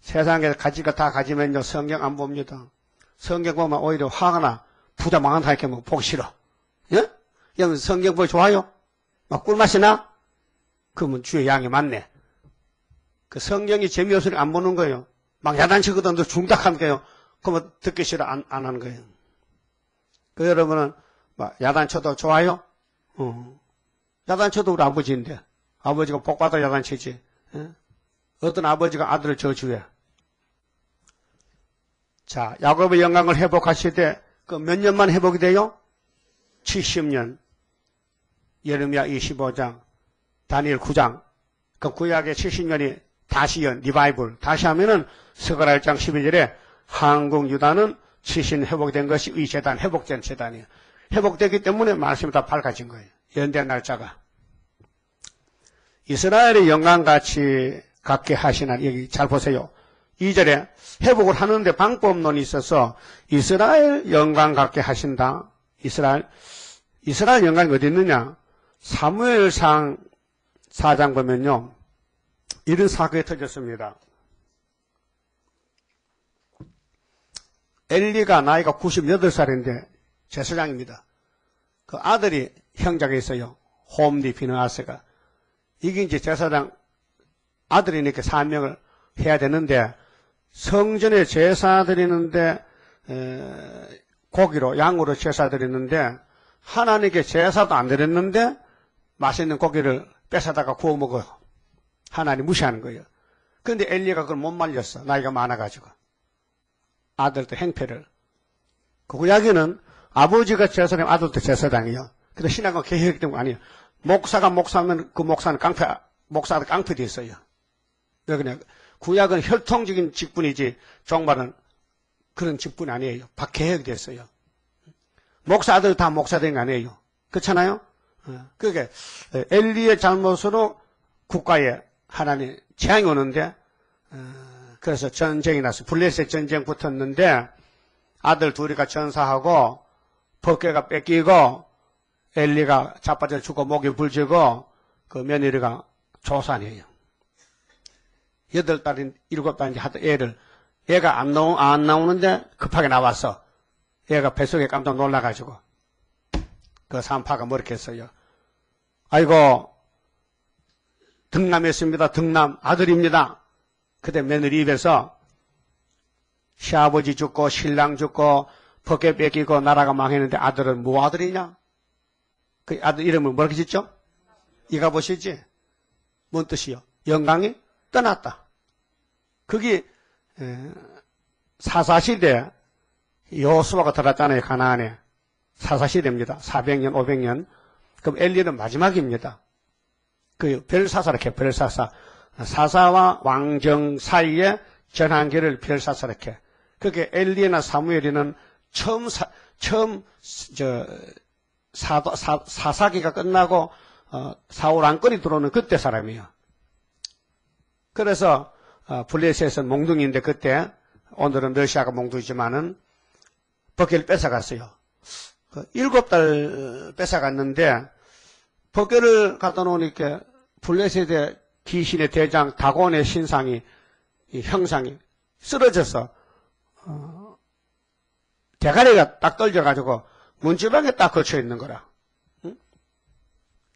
세상에 가질 거 다 가지면요 성경 안 봅니다. 성경 보면 오히려 화가 나. 부자 망한다 이렇게 뭐 보기 싫어. 예? 여러분 성경 보기 좋아요? 막 꿀맛이 나? 그러면 주의 양이 많네. 그 성경이 재미없으니 안 보는 거예요. 막 야단치거든 중닥한 거예요. 그러면 듣기 싫어 안 하는 거예요. 그 여러분은 막 야단쳐도 좋아요? 야단쳐도 우리 아버지인데 아버지가 복받아 야단치지. 예? 어떤 아버지가 아들을 저주해. 자, 야곱의 영광을 회복하실 때 그 몇 년만 회복이 돼요? 70년. 예레미야 25장, 다니엘 9장. 그 구약의 70년이 다시연, 리바이블. 다시 하면은 스가랴 1장 12절에 한국 유다는 70년 회복된 것이 이 재단, 회복된 재단이에요. 회복되기 때문에 말씀이 다 밝아진 거예요. 연대 날짜가. 이스라엘의 영광같이 갖게 하시나, 여기 잘 보세요. 2절에 회복을 하는데 방법론이 있어서 이스라엘 영광 갖게 하신다. 이스라엘 영광이 어디 있느냐? 사무엘상 4장 보면요. 이런 사건이 터졌습니다. 엘리가 나이가 98살인데 제사장입니다. 그 아들이 형제가 있어요. 홈리 비느하스가. 이게 이제 제사장 아들이니까 사명을 해야 되는데 성전에 제사 드리는데 고기로 양으로 제사 드리는데 하나님께 제사도 안 드렸는데 맛있는 고기를 뺏어다가 구워 먹어요. 하나님 무시하는 거예요. 그런데 엘리가 그걸 못 말렸어. 나이가 많아가지고. 아들도 행패를. 그 구약에는 아버지가 제사장, 아들도 제사장이에요. 근데 신앙은 계획 때문에 아니에요. 목사가 목사면 그 목사는 목사도 깡패도 있어요. 왜 그냥 구약은 혈통적인 직분이지 종말은 그런 직분이 아니에요. 계획이 됐어요. 목사 아들 다 목사 된 거 아니에요. 그렇잖아요? 그게 엘리의 잘못으로 국가에 하나님 재앙이 오는데 그래서 전쟁이 났어요. 블레셋 전쟁 붙었는데 아들 둘이가 전사하고 법궤가 뺏기고 엘리가 자빠져 죽고 목이 불지고 그 며느리가 조산이에요. 8달인 7달인지 하던 애를 애가 안 나오는데 급하게 나왔어. 애가 뱃속에 깜짝 놀라가지고 그 산파가 뭐렇게 했어요. 아이고 등남했습니다. 등남 아들입니다. 그때 며느리 입에서 시아버지 죽고 신랑 죽고 법궤 뺏기고 나라가 망했는데 아들은 뭐 아들이냐? 그 아들 이름을 뭐라고 짓죠? 이가 보시지? 뭔 뜻이요? 영광이 떠났다. 그게 사사시대 여호수아가 들었잖아요. 가나안에. 사사시대입니다. 400년 500년. 그럼 엘리는 마지막입니다. 그 별사사렇게 별사사. 사사와 왕정 사이에 전환기를 별사사렇게. 그게 엘리나 사무엘이는 처음 사사기가 끝나고 사울 안건이 들어오는 그때 사람이에요. 그래서 블레셋은 몽둥이인데 그때 오늘은 러시아가 몽둥이지만은 법궤를 뺏어갔어요. 7달 뺏어갔는데 법궤를 갖다 놓으니까 블레셋의 귀신의 대장 다곤의 신상이 형상이 쓰러져서 대가리가 딱 떨려가지고 문지방에 딱 걸쳐 있는 거라. 응?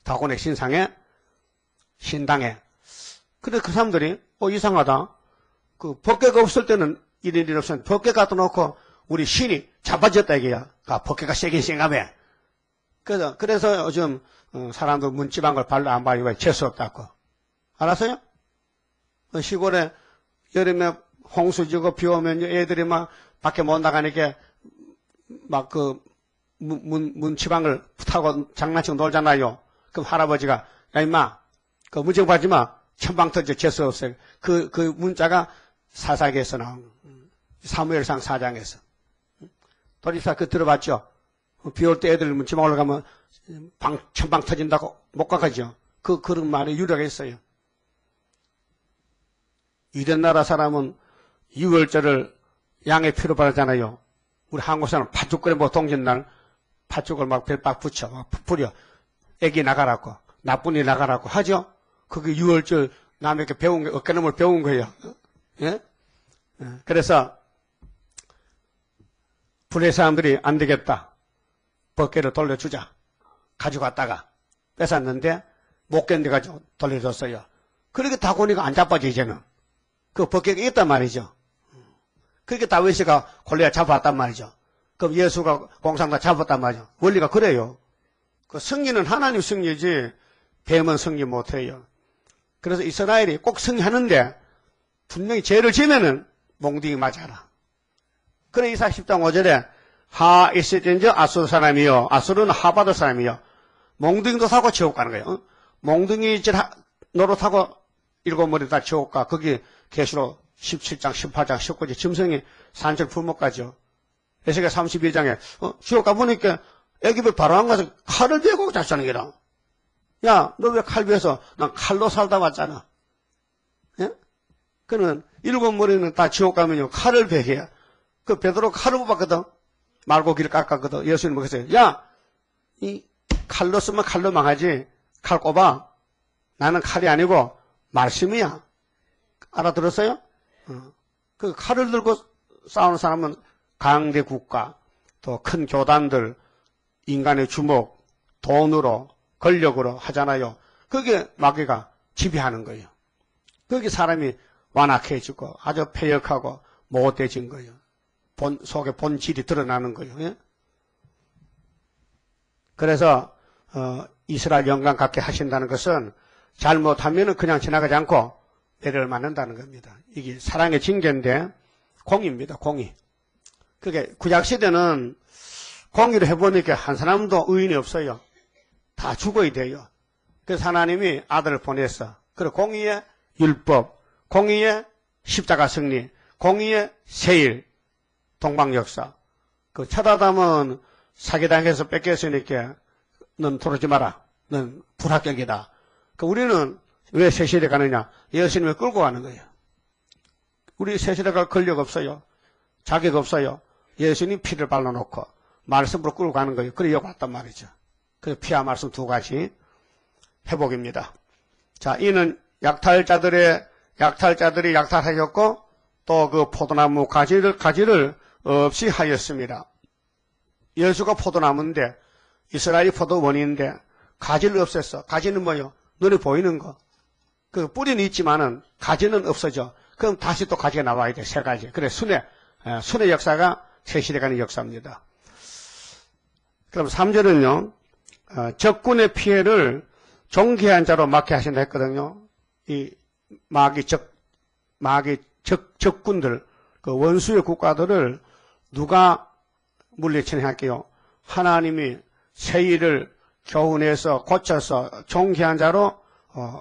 다곤의 신상에 신당에. 근데 그 사람들이 이상하다. 그 법궤가 없을 때는 이런 일 없었는데 법궤 갖다 놓고 우리 신이 자빠졌다 이게야. 법궤가 세긴 센가매. 그래서 요즘 사람들 문지방 걸 발로 안 봐요. 왜 재수 없다고. 알았어요? 시골에 여름에 홍수 지고 비 오면 애들이 막 밖에 못 나가니까 막 그 문치방을 타고 장난치고 놀잖아요. 그럼 할아버지가, 야, 임마, 그 문지방 받지 마. 천방 터져 재수 없어요. 그 문자가 사사기에서 나온 거예요. 사무엘상 4장에서. 도리사 그 들어봤죠? 비 올 때 애들 문지방으로 가면 천방 터진다고 못 가가죠. 그런 말에 유래가 있어요. 유대 나라 사람은 유월절을 양의 피로 바르잖아요. 우리 한국 사람은 팥죽 끓여 뭐 동짓날 팥죽을 막 벨박 붙여 막 뿌려 애기 나가라고 나쁜이 나가라고 하죠. 그게 유월절 남에게 배운 거 어깨너머를 배운 거예요. 예? 그래서 불의 사람들이 안 되겠다. 벗개를 돌려주자. 가져갔다가 뺏었는데 못 견뎌가지고 돌려줬어요. 그렇게 다고니까 안 자빠져 이제는. 그 벗개가 있단 말이죠. 그렇게 다윗이가 골리앗 잡았단 말이죠. 그럼 예수가 공상다 잡았단 말이죠. 원리가 그래요. 그 승리는 하나님 승리지 뱀은 승리 못해요. 그래서 이스라엘이 꼭 승리하는데 분명히 죄를 지면은 몽둥이 맞아라. 그래 이사 10장 5절에 하 이스라엘인저 아수르 사람이요. 아수르는 하바드 사람이요. 몽둥이도 타고 지옥 가는 거예요. 몽둥이 노릇하고 일곱 머리 다 지옥 가. 거기 계시록 17장, 18장, 19장 짐승이 산절 풀목가죠. 에스겔 32장에 지옥 가보니까 애기들 바로 안 가서 칼을 베고 잤다는 게라. 야, 너 왜 칼 베서? 난 칼로 살다 왔잖아. 예? 그는 일곱 머리는 다 지옥 가면요 칼을 베게. 그 베드로 칼을 뽑았거든. 말고기를 깎았거든. 예수님 뭐겠어요? 야, 이 칼로 쓰면 칼로 망하지. 칼 꼽아. 나는 칼이 아니고 말씀이야. 알아들었어요? 그 칼을 들고 싸우는 사람은 강대 국가, 또 큰 교단들, 인간의 주목, 돈으로, 권력으로 하잖아요. 그게 마귀가 지배하는 거예요. 그게 사람이 완악해지고 아주 폐역하고 못돼진 거예요. 속에 본질이 드러나는 거예요. 예? 그래서 이스라엘 영광 갖게 하신다는 것은 잘못하면 그냥 지나가지 않고 배를 맞는다는 겁니다. 이게 사랑의 징계인데 공의입니다. 공의. 그게 구약시대는 공의를 해보니까 한 사람도 의인이 없어요. 다 죽어야 돼요. 그래서 하나님이 아들을 보냈어. 그리고 공의의 율법, 공의의 십자가 승리, 공의의 세일, 동방역사. 그 첫아담은 사기당해서 뺏겼으니까 넌 들어오지 마라. 넌 불합격이다. 그 우리는 왜 세시대 가느냐? 예수님을 끌고 가는 거예요. 우리 세시대가 권력 없어요. 자격 없어요. 예수님 피를 발라놓고 말씀으로 끌고 가는 거예요. 그래 여기 왔단 말이죠. 그래서 피와 말씀 두 가지 회복입니다. 자, 이는 약탈자들이 약탈하였고 또 그 포도나무 가지를 없이 하였습니다. 예수가 포도나무인데 이스라엘이 포도원인데 가지를 없앴어. 가지는 뭐요? 눈에 보이는 거. 그 뿌리는 있지만은 가지는 없어져. 그럼 다시 또 가지가 나와야 돼. 세 가지. 그래 순의 역사가 세시대간의 역사입니다. 그럼 3절은요. 적군의 피해를 정기한 자로 막게 하신다 했거든요. 이 적군들, 그 원수의 국가들을 누가 물리치냐 할게요. 하나님이 세일을 교훈해서 고쳐서 종기한 자로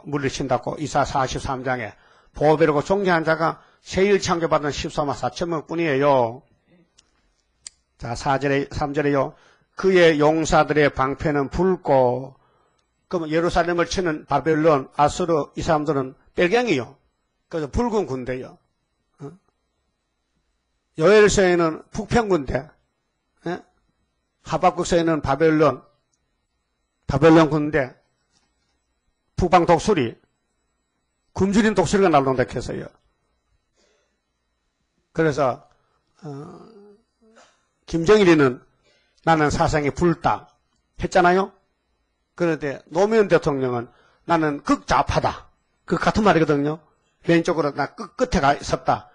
물리친다고 이사 43장에 보배로고 종기한 자가 세일 창조받은 14만 4천명 뿐이에요. 자, 3절에요. 그의 용사들의 방패는 붉고, 그럼 예루살렘을 치는 바벨론, 아수르 이 사람들은 빨갱이요. 그래서 붉은 군대요. 요엘서에는 북평군대, 하박국서에는 바벨론 군대, 북방 독수리, 굶주린 독수리가 날아온다 했어요. 그래서 김정일이는 나는 사상이 붉다 했잖아요. 그런데 노무현 대통령은 나는 극좌파다. 그 같은 말이거든요. 왼쪽으로 나 끝에 가 있었다.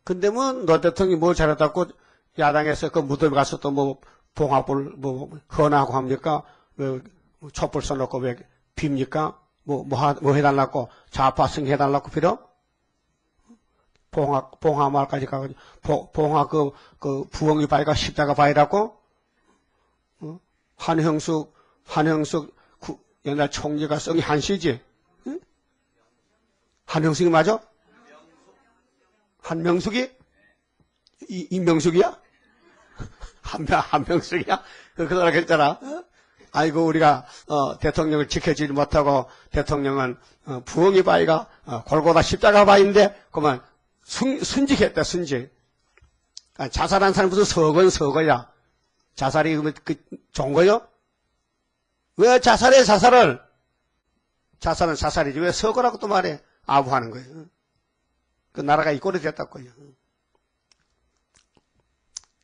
근데 뭐 노 대통령이 뭘 잘했다고 야당에서 그 무덤에 가서 또 뭐 봉합을 뭐 헌하고 합니까? 왜 촛불 써놓고 왜 빕니까? 뭐 해달라고 좌파 승해달라고 필요? 봉화마을까지 가가지고, 봉화 부엉이 바위가 십자가 바위라고? 한형숙, 옛날 총리가 성이 한씨지? 응? 한형숙이 맞아? 한명숙이? 이명숙이야? 한명숙이야? 그 사람 했잖아. 어? 아이고, 우리가, 대통령을 지켜주지 못하고, 대통령은, 부엉이 바위가, 골고다 십자가 바위인데, 그만, 순직했다, 순직. 자살한 사람이 무슨 서거야. 자살이, 좋은 거요? 왜 자살해, 자살을? 자살은 자살이지. 왜 서거라고 또 말해? 아부하는 거예요. 그 나라가 이 꼴이 됐다고요.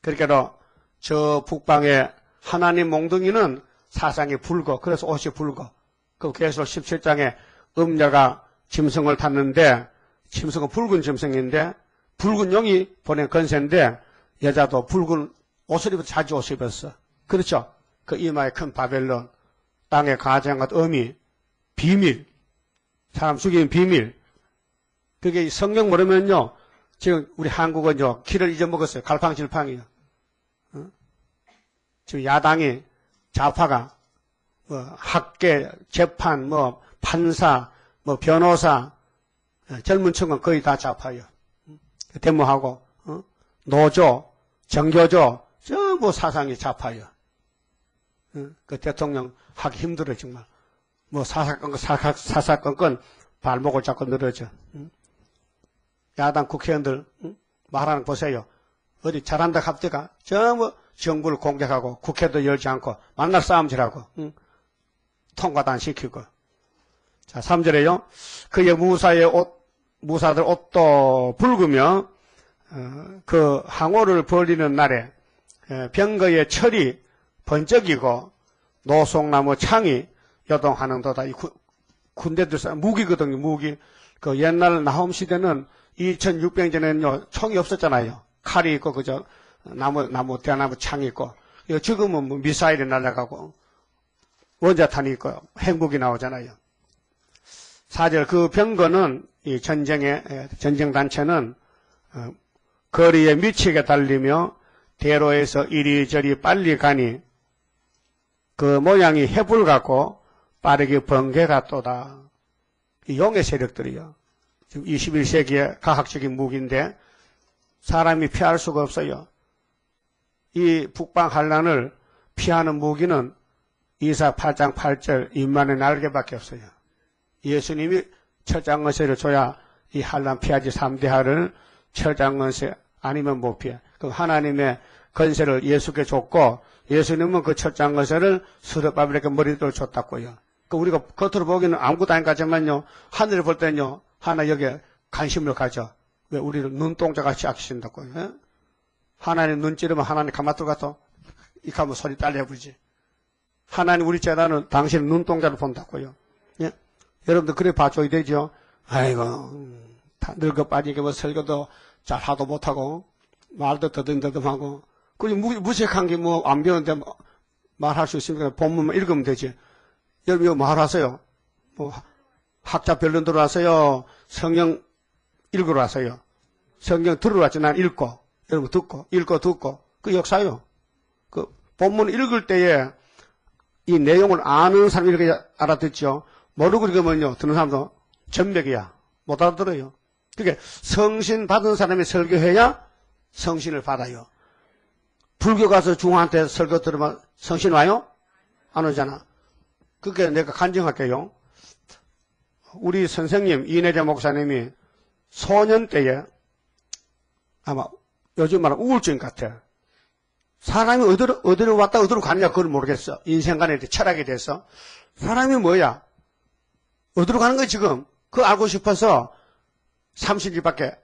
그러니까, 저 북방의 하나님 몽둥이는 사상이 붉어. 그래서 옷이 붉어. 그 계시록 17장에 음녀가 짐승을 탔는데, 짐승은 붉은 짐승인데, 붉은 용이 보낸 건세인데, 여자도 붉은 옷을 입어서 자주 옷을 입었어. 그렇죠? 그 이마에 큰 바벨론, 땅에 가장한 어미, 비밀, 사람 죽이는 비밀. 그게 성경 모르면요, 지금 우리 한국은요, 길을 잊어먹었어요. 갈팡질팡이요. 지금 야당이, 좌파가, 학계, 재판, 판사, 변호사, 젊은 층은 거의 다 좌파예요. 데모하고, 노조, 정교조, 전부 사상이 좌파예요. 그 대통령 하기 힘들어, 정말. 사사건건 발목을 잡고 늘어져. 야당 국회의원들, 말하는 거 보세요. 어디 잘한다 갑자가 전부 정부를 공격하고 국회도 열지 않고 만날 싸움질하고 통과도 안 시키고. 자, 3절에요. 그의 무사들 옷도 붉으며 그 항오를 벌리는 날에 병거의 철이 번쩍이고 노송나무 창이 여동하는도다. 이 군대들 무기거든요. 무기. 그 옛날 나홈 시대는 2600년에는요 총이 없었잖아요. 칼이 있고 그저 대나무 창이 있고. 지금은 뭐 미사일이 날아가고 원자탄이 있고 핵무기 나오잖아요. 4절 그 병거는 이 전쟁 단체는 거리에 미치게 달리며 대로에서 이리저리 빨리 가니 그 모양이 해불 같고 빠르게 번개 같도다. 이 용의 세력들이요. 지금 21세기의 과학적인 무기인데 사람이 피할 수가 없어요. 이 북방 환란을 피하는 무기는 이사 8장 8절 인만의 날개밖에 없어요. 예수님이 철장건세를 줘야 이 환란 피하지 3대 할을 철장건세 아니면 못 피해. 그 하나님의 건세를 예수께 줬고 예수님은 그 철장건세를 스룹바벨에게 머리를 줬다고요. 그 우리가 겉으로 보기에는 아무것도 아닌 것 같지만요. 하늘을 볼 때는요. 하나 여기에 관심을 가져. 왜 우리를 눈동자같이 아끼신다고요. 예? 하나님 눈 찌르면 하나님 가마도 가서 이렇게 하면 소리 딸려부지. 하나님 우리 재단은 당신은 눈동자를 본다고요. 예? 여러분들 그래 봐줘야 되죠. 아이고 다 늙어 빠지게 뭐 설교도 잘 하도 못하고 말도 더듬더듬하고 그리고 무색한 게 뭐 안 배우는데 뭐 말할 수 있으니까 본문만 읽으면 되지. 여러분 이거 뭐 하세요? 뭐 학자 변론 들어와서요. 성경 읽으러 왔어요. 성경 들으러 왔지. 난 읽고 여러분 듣고 읽고 듣고 그 역사요. 그 본문 읽을 때에 이 내용을 아는 사람이 이렇게 알아듣죠. 모르고 읽으면요. 듣는 사람도 전백이야. 못 알아들어요. 그게 성신 받은 사람이 설교해야 성신을 받아요. 불교 가서 중화한테 설교 들으면 성신 와요? 안 오잖아. 그게 내가 간증할게요. 우리 선생님 이내재 목사님이 소년 때에 아마 요즘 말하면 우울증 같아. 사람이 어디로 왔다 어디로 가느냐 그걸 모르겠어. 인생관에 철학이 돼서. 사람이 뭐야? 어디로 가는 거야 지금? 그거 알고 싶어서 30일 밖에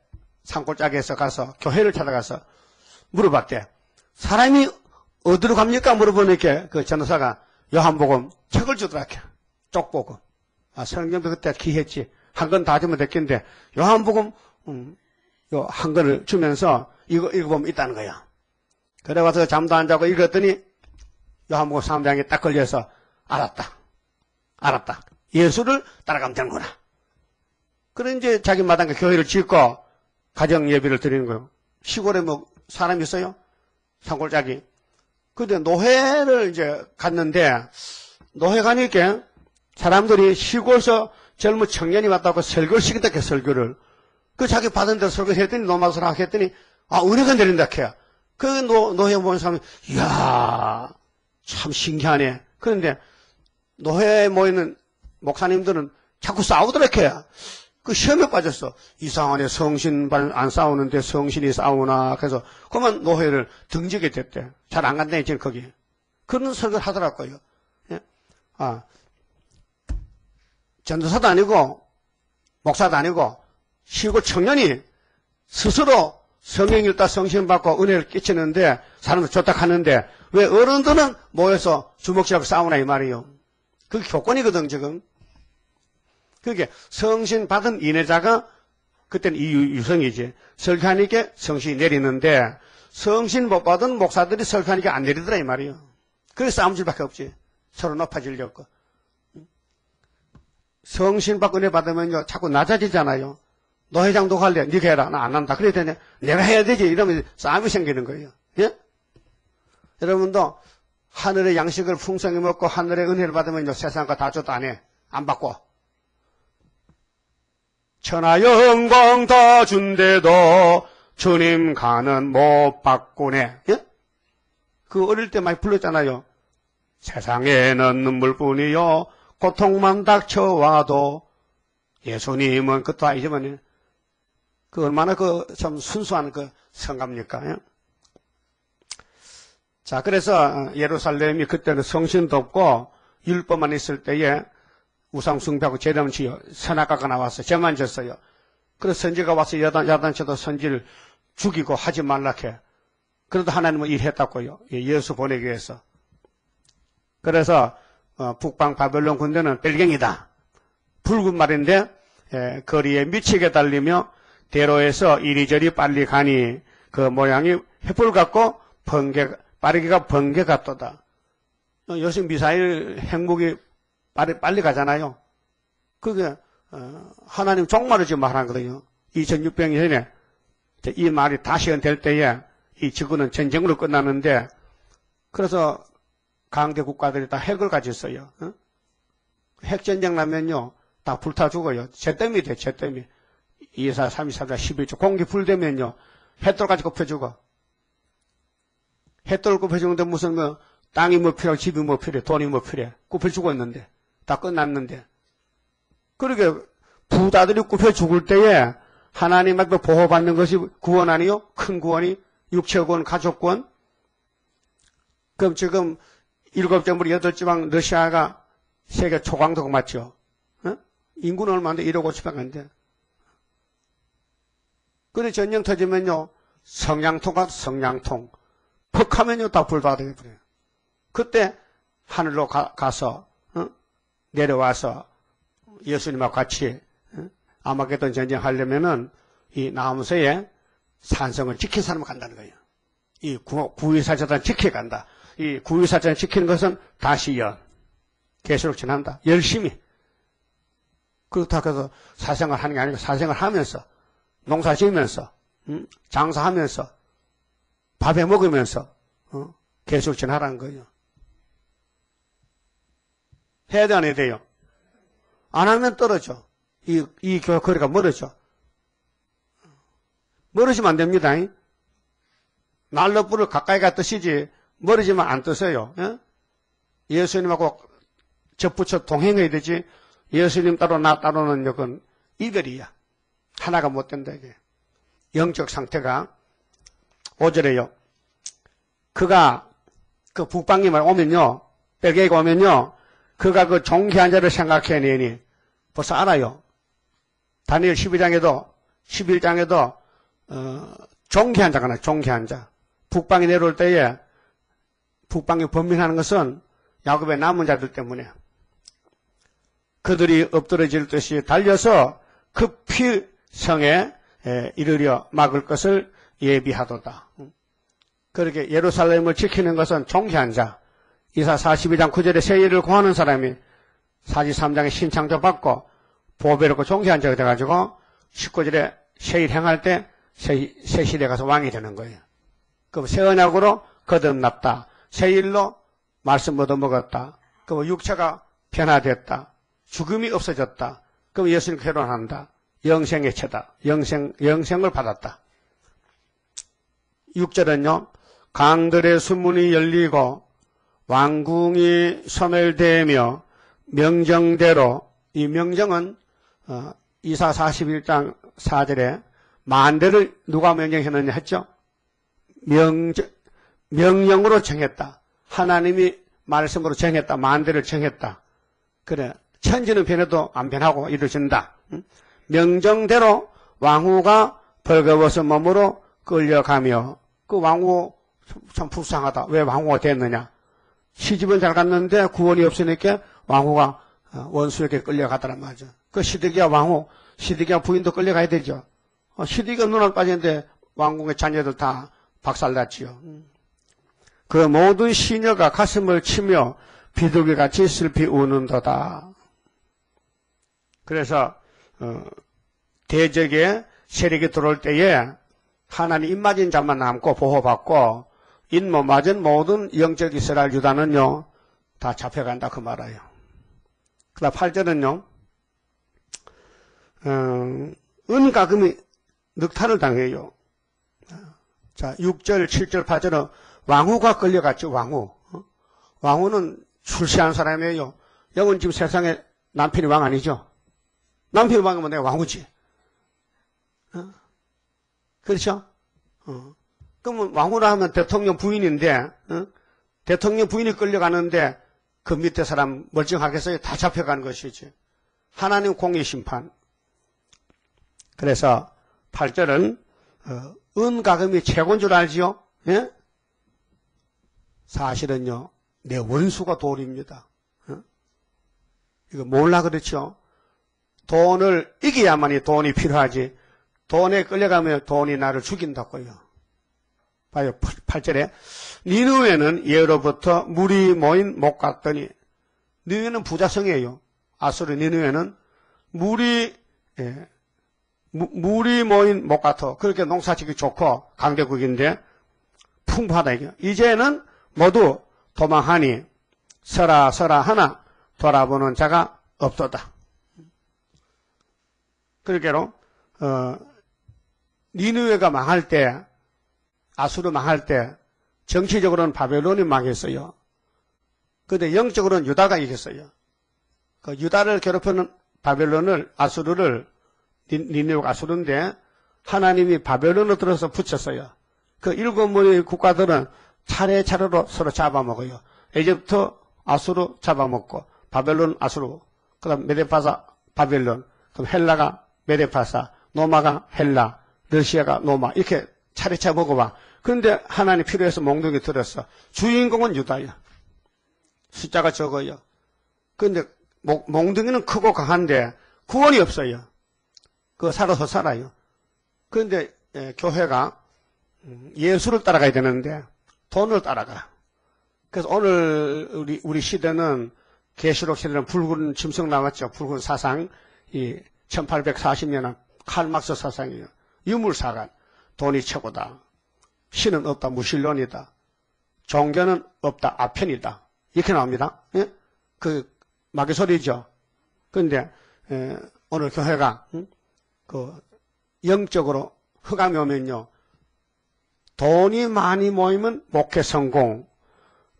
산골짜기에서 가서 교회를 찾아가서 물어봤대. 사람이 어디로 갑니까? 물어보니까 그 전도사가 요한복음 책을 주더라고. 쪽보고. 아, 성경도 그때 기했지. 한 권 다 주면 됐겠는데 요한복음 요 한 권을 주면서 이거 읽어보면 있다는 거야. 그래 와서 잠도 안 자고 읽었더니 요한복음 3장에 딱 걸려서 알았다. 예수를 따라가면 되는구나. 그래 이제 자기 마당에 교회를 짓고 가정 예배를 드리는 거예요. 시골에 뭐 사람이 있어요? 산골짜기. 근데 노회를 이제 갔는데, 노회 가니까 사람들이 시골에서 젊은 청년이 왔다고 설교를 시킨다, 설교를. 그 자기 받은 대로 설교를 했더니, 노마스를 하게 했더니, 은혜가 내린다, 캐. 그 노회 보는 사람이, 이야, 참 신기하네. 그런데, 노회에 모이는 목사님들은 자꾸 싸우더라, 캐. 그 시험에 빠졌어. 이상하네. 성신 안 싸우는데 성신이 싸우나. 그래서 그만 노회를 등지게 됐대. 잘 안 간다 이제 거기. 그런 설교를 하더라고요. 예? 전도사도 아니고 목사도 아니고 시골 청년이 스스로 성령 읽다 성신 받고 은혜를 끼치는데 사람들 좋다 하는데 왜 어른들은 모여서 주먹질하고 싸우나 이 말이에요. 그게 교권이거든 지금. 그게 성신 받은 인애자가 그때는 유성이지. 설교하니까 성신이 내리는데 성신 못 받은 목사들이 설교하니까 안 내리더라 이 말이에요. 그래서 싸움질밖에 없지. 서로 높아지려고. 성신 받고 은혜 받으면요 자꾸 낮아지잖아요. 노 회장도 할래. 네가 해라. 나 안 한다. 그래야 되냐. 내가 해야 되지. 이러면 싸움이 생기는 거예요. 예? 여러분도 하늘의 양식을 풍성히 먹고 하늘의 은혜를 받으면요 세상 거 다 줘도 안 해. 안 받고. 천하 영광 다 준대도 주님 가는 못 받고네. 예? 그 어릴 때 많이 불렀잖아요. 세상에는 눈물뿐이요 고통만 닥쳐와도 예수님은 그것도 아니지만 그 얼마나 그 참 순수한 그 성가입니까? 예? 자, 그래서 예루살렘이 그때는 성신도 없고 율법만 있을 때에 우상 숭배하고 제단 지어 선악과가 나와서 죄만 졌어요. 그래서 선지가 와서 야단쳐도 선지를 죽이고 하지 말라 해. 그래도 하나님은 일했다고요. 예수 보내기 위해서. 그래서 북방 바벨론 군대는 벨갱이다. 붉은 말인데 거리에 미치게 달리며 대로에서 이리저리 빨리 가니 그 모양이 횃불 같고 빠르기가 번개 같도다. 요즘 미사일 핵무기 빨리 가잖아요. 그게 하나님 종말을 지금 말한 거거든요. 2600년 전에 이 말이 다시 될 때에 이 지구는 전쟁으로 끝나는데 그래서 강대 국가들이 다 핵을 가지고 있어요. 핵전쟁 나면요 다 불타 죽어요. 잿더미 돼. 잿더미. 2사 3, 2, 4, 11조 공기 불되면요 햇돌 가지고 굽혀 죽어. 햇돌 굽혀 죽는데 무슨 뭐 땅이 뭐 필요하고 집이 뭐 필요해. 돈이 뭐 필요해. 굽혀 죽었는데 다 끝났는데. 그러게 부자들이 굽혀 죽을 때에 하나님 앞에 보호받는 것이 구원 아니요? 큰 구원이 육체구원, 가족구원. 그럼 지금 7정부리 8지방 러시아가 세계 초강도가 맞죠? 어? 인구는 얼마인데 1억 5천만 안 돼. 그래 전쟁 터지면요 성냥통과 성냥통 퍽 하면요 다 불바다에 버려요. 그때 하늘로 가서 내려와서 예수님하고 같이 아마겟돈 전쟁 하려면은 이 나무새에 산성을 지킨 사람을 간다는 거예요. 이 구위사자단 지켜간다. 이 구위사자단 지키는 것은 다시연 계시록 지난다. 열심히. 그렇다고 해서 사생활 하는 게 아니고 사생활 하면서 농사 지으면서 장사하면서 밥해 먹으면서 계속 지나라는 거예요. 해야 돼 안 해야 돼요? 안 하면 떨어져. 이 교회 거리가 멀어져. 멀어지면 안 됩니다. 난로불을 가까이 가 뜨시지 멀어지면 안 뜨세요. 예? 예수님하고 접붙여 동행해야 되지. 예수님 따로 나 따로는 여건 이별이야. 하나가 못 된다 이게. 영적 상태가 5절에요. 그가 그 북방님을 오면요. 벨게이가 오면요. 그가 그 종쾌한 자를 생각해내니 벌써 알아요. 다니엘 12장에도 11장에도 종쾌한 자가 나요. 종쾌한 자. 북방이 내려올 때에 북방이 범민하는 것은 야곱의 남은 자들 때문에 그들이 엎드러질 듯이 달려서 급히 성에 이르려 막을 것을 예비하도다. 그렇게 예루살렘을 지키는 것은 종쾌한 자. 이사 42장 9절에 새 일을 구하는 사람이 43장에 신창조 받고 보배롭고 종쾌한 자가 돼가지고 19절에 새 일 행할 때 새 시대 가서 왕이 되는 거예요. 그럼 새 언약으로 거듭났다. 새 일로 말씀 얻어먹었다. 그럼 육체가 변화됐다. 죽음이 없어졌다. 그럼 예수님 결혼한다. 영생의 체다. 영생을 받았다. 6절은요. 강들의 수문이 열리고 왕궁이 소멸되며 명정대로, 이 명정은 이사 41장 4절에 만대를 누가 명령했느냐 했죠? 명령으로 정했다. 하나님이 말씀으로 정했다. 만대를 정했다. 그래. 천지는 변해도 안 변하고 이루어진다. 명정대로 왕후가 벌거벗은 몸으로 끌려가며, 그 왕후 참 불쌍하다. 왜 왕후가 됐느냐? 시집은 잘 갔는데 구원이 없으니까 왕후가 원수에게 끌려가더란 말이죠. 그 시드기야 왕후, 시드기야 부인도 끌려가야 되죠. 시드기가 눈알 빠졌는데 왕궁의 자녀들 다 박살났지요. 그 모든 시녀가 가슴을 치며 비둘기같이 슬피 우는도다. 그래서 대적의 세력이 들어올 때에 하나님 입맞은 자만 남고 보호받고 잇 못 맞은 모든 영적 이스라엘 유다는요 다 잡혀간다 그 말이에요. 그다음 8절은요 은과 금이 늑탈을 당해요. 자 6절 7절 8절은 왕후가 끌려갔죠. 왕후는 출세한 사람이에요. 영은 지금 세상에 남편이 왕 아니죠. 남편이 왕이면 내가 왕후지. 그렇죠? 그러면 왕후라 하면 대통령 부인인데, 대통령 부인이 끌려가는데 그 밑에 사람 멀쩡하겠어요? 다 잡혀가는 것이지. 하나님 공의 심판. 그래서 8절은 은과 금이 최고인 줄 알지요? 예? 사실은요, 내 원수가 돌입니다. 이거 몰라 그렇죠? 돈을 이겨야만이 돈이 필요하지. 돈에 끌려가면 돈이 나를 죽인다고요. 봐요. 8절에 니느웨는 예로부터 물이 모인 못 갔더니, 니느웨는 부자성이에요. 아수르 니느웨는 물이 모인 못 같아. 그렇게 농사짓기 좋고 강대국인데 풍부하다 이게. 이제는 모두 도망하니 서라 하나 돌아보는 자가 없도다. 그러게로 니느웨가 망할 때, 아수르 망할 때 정치적으로는 바벨론이 망했어요. 그런데 영적으로는 유다가 이겼어요. 그 유다를 괴롭히는 바벨론을, 아수르를, 니느웨가 아수르인데 하나님이 바벨론으로 들어서 붙였어요. 그 7무리의 국가들은 차례차례로 서로 잡아먹어요. 에집트 아수르 잡아먹고, 바벨론 아수르, 그 다음 메데파사 바벨론, 그럼 헬라가 메데파사, 노마가 헬라, 러시아가 노마, 이렇게 차례차례 먹어봐. 그런데 하나님 필요해서 몽둥이 들었어. 주인공은 유다야. 숫자가 적어요. 그런데 몽둥이는 크고 강한데 구원이 없어요. 그거 살아서 살아요. 그런데 교회가 예수를 따라가야 되는데 돈을 따라가. 그래서 오늘 우리 시대는, 계시록 시대는 붉은 짐승 나왔죠. 붉은 사상. 이 1840년은 칼막스 사상이에요. 유물사관. 돈이 최고다. 신은 없다. 무신론이다. 종교는 없다. 아편이다. 이렇게 나옵니다. 예? 그 마귀소리죠. 그런데 오늘 교회가 그 영적으로 흑암이 오면요, 돈이 많이 모이면 목회 성공,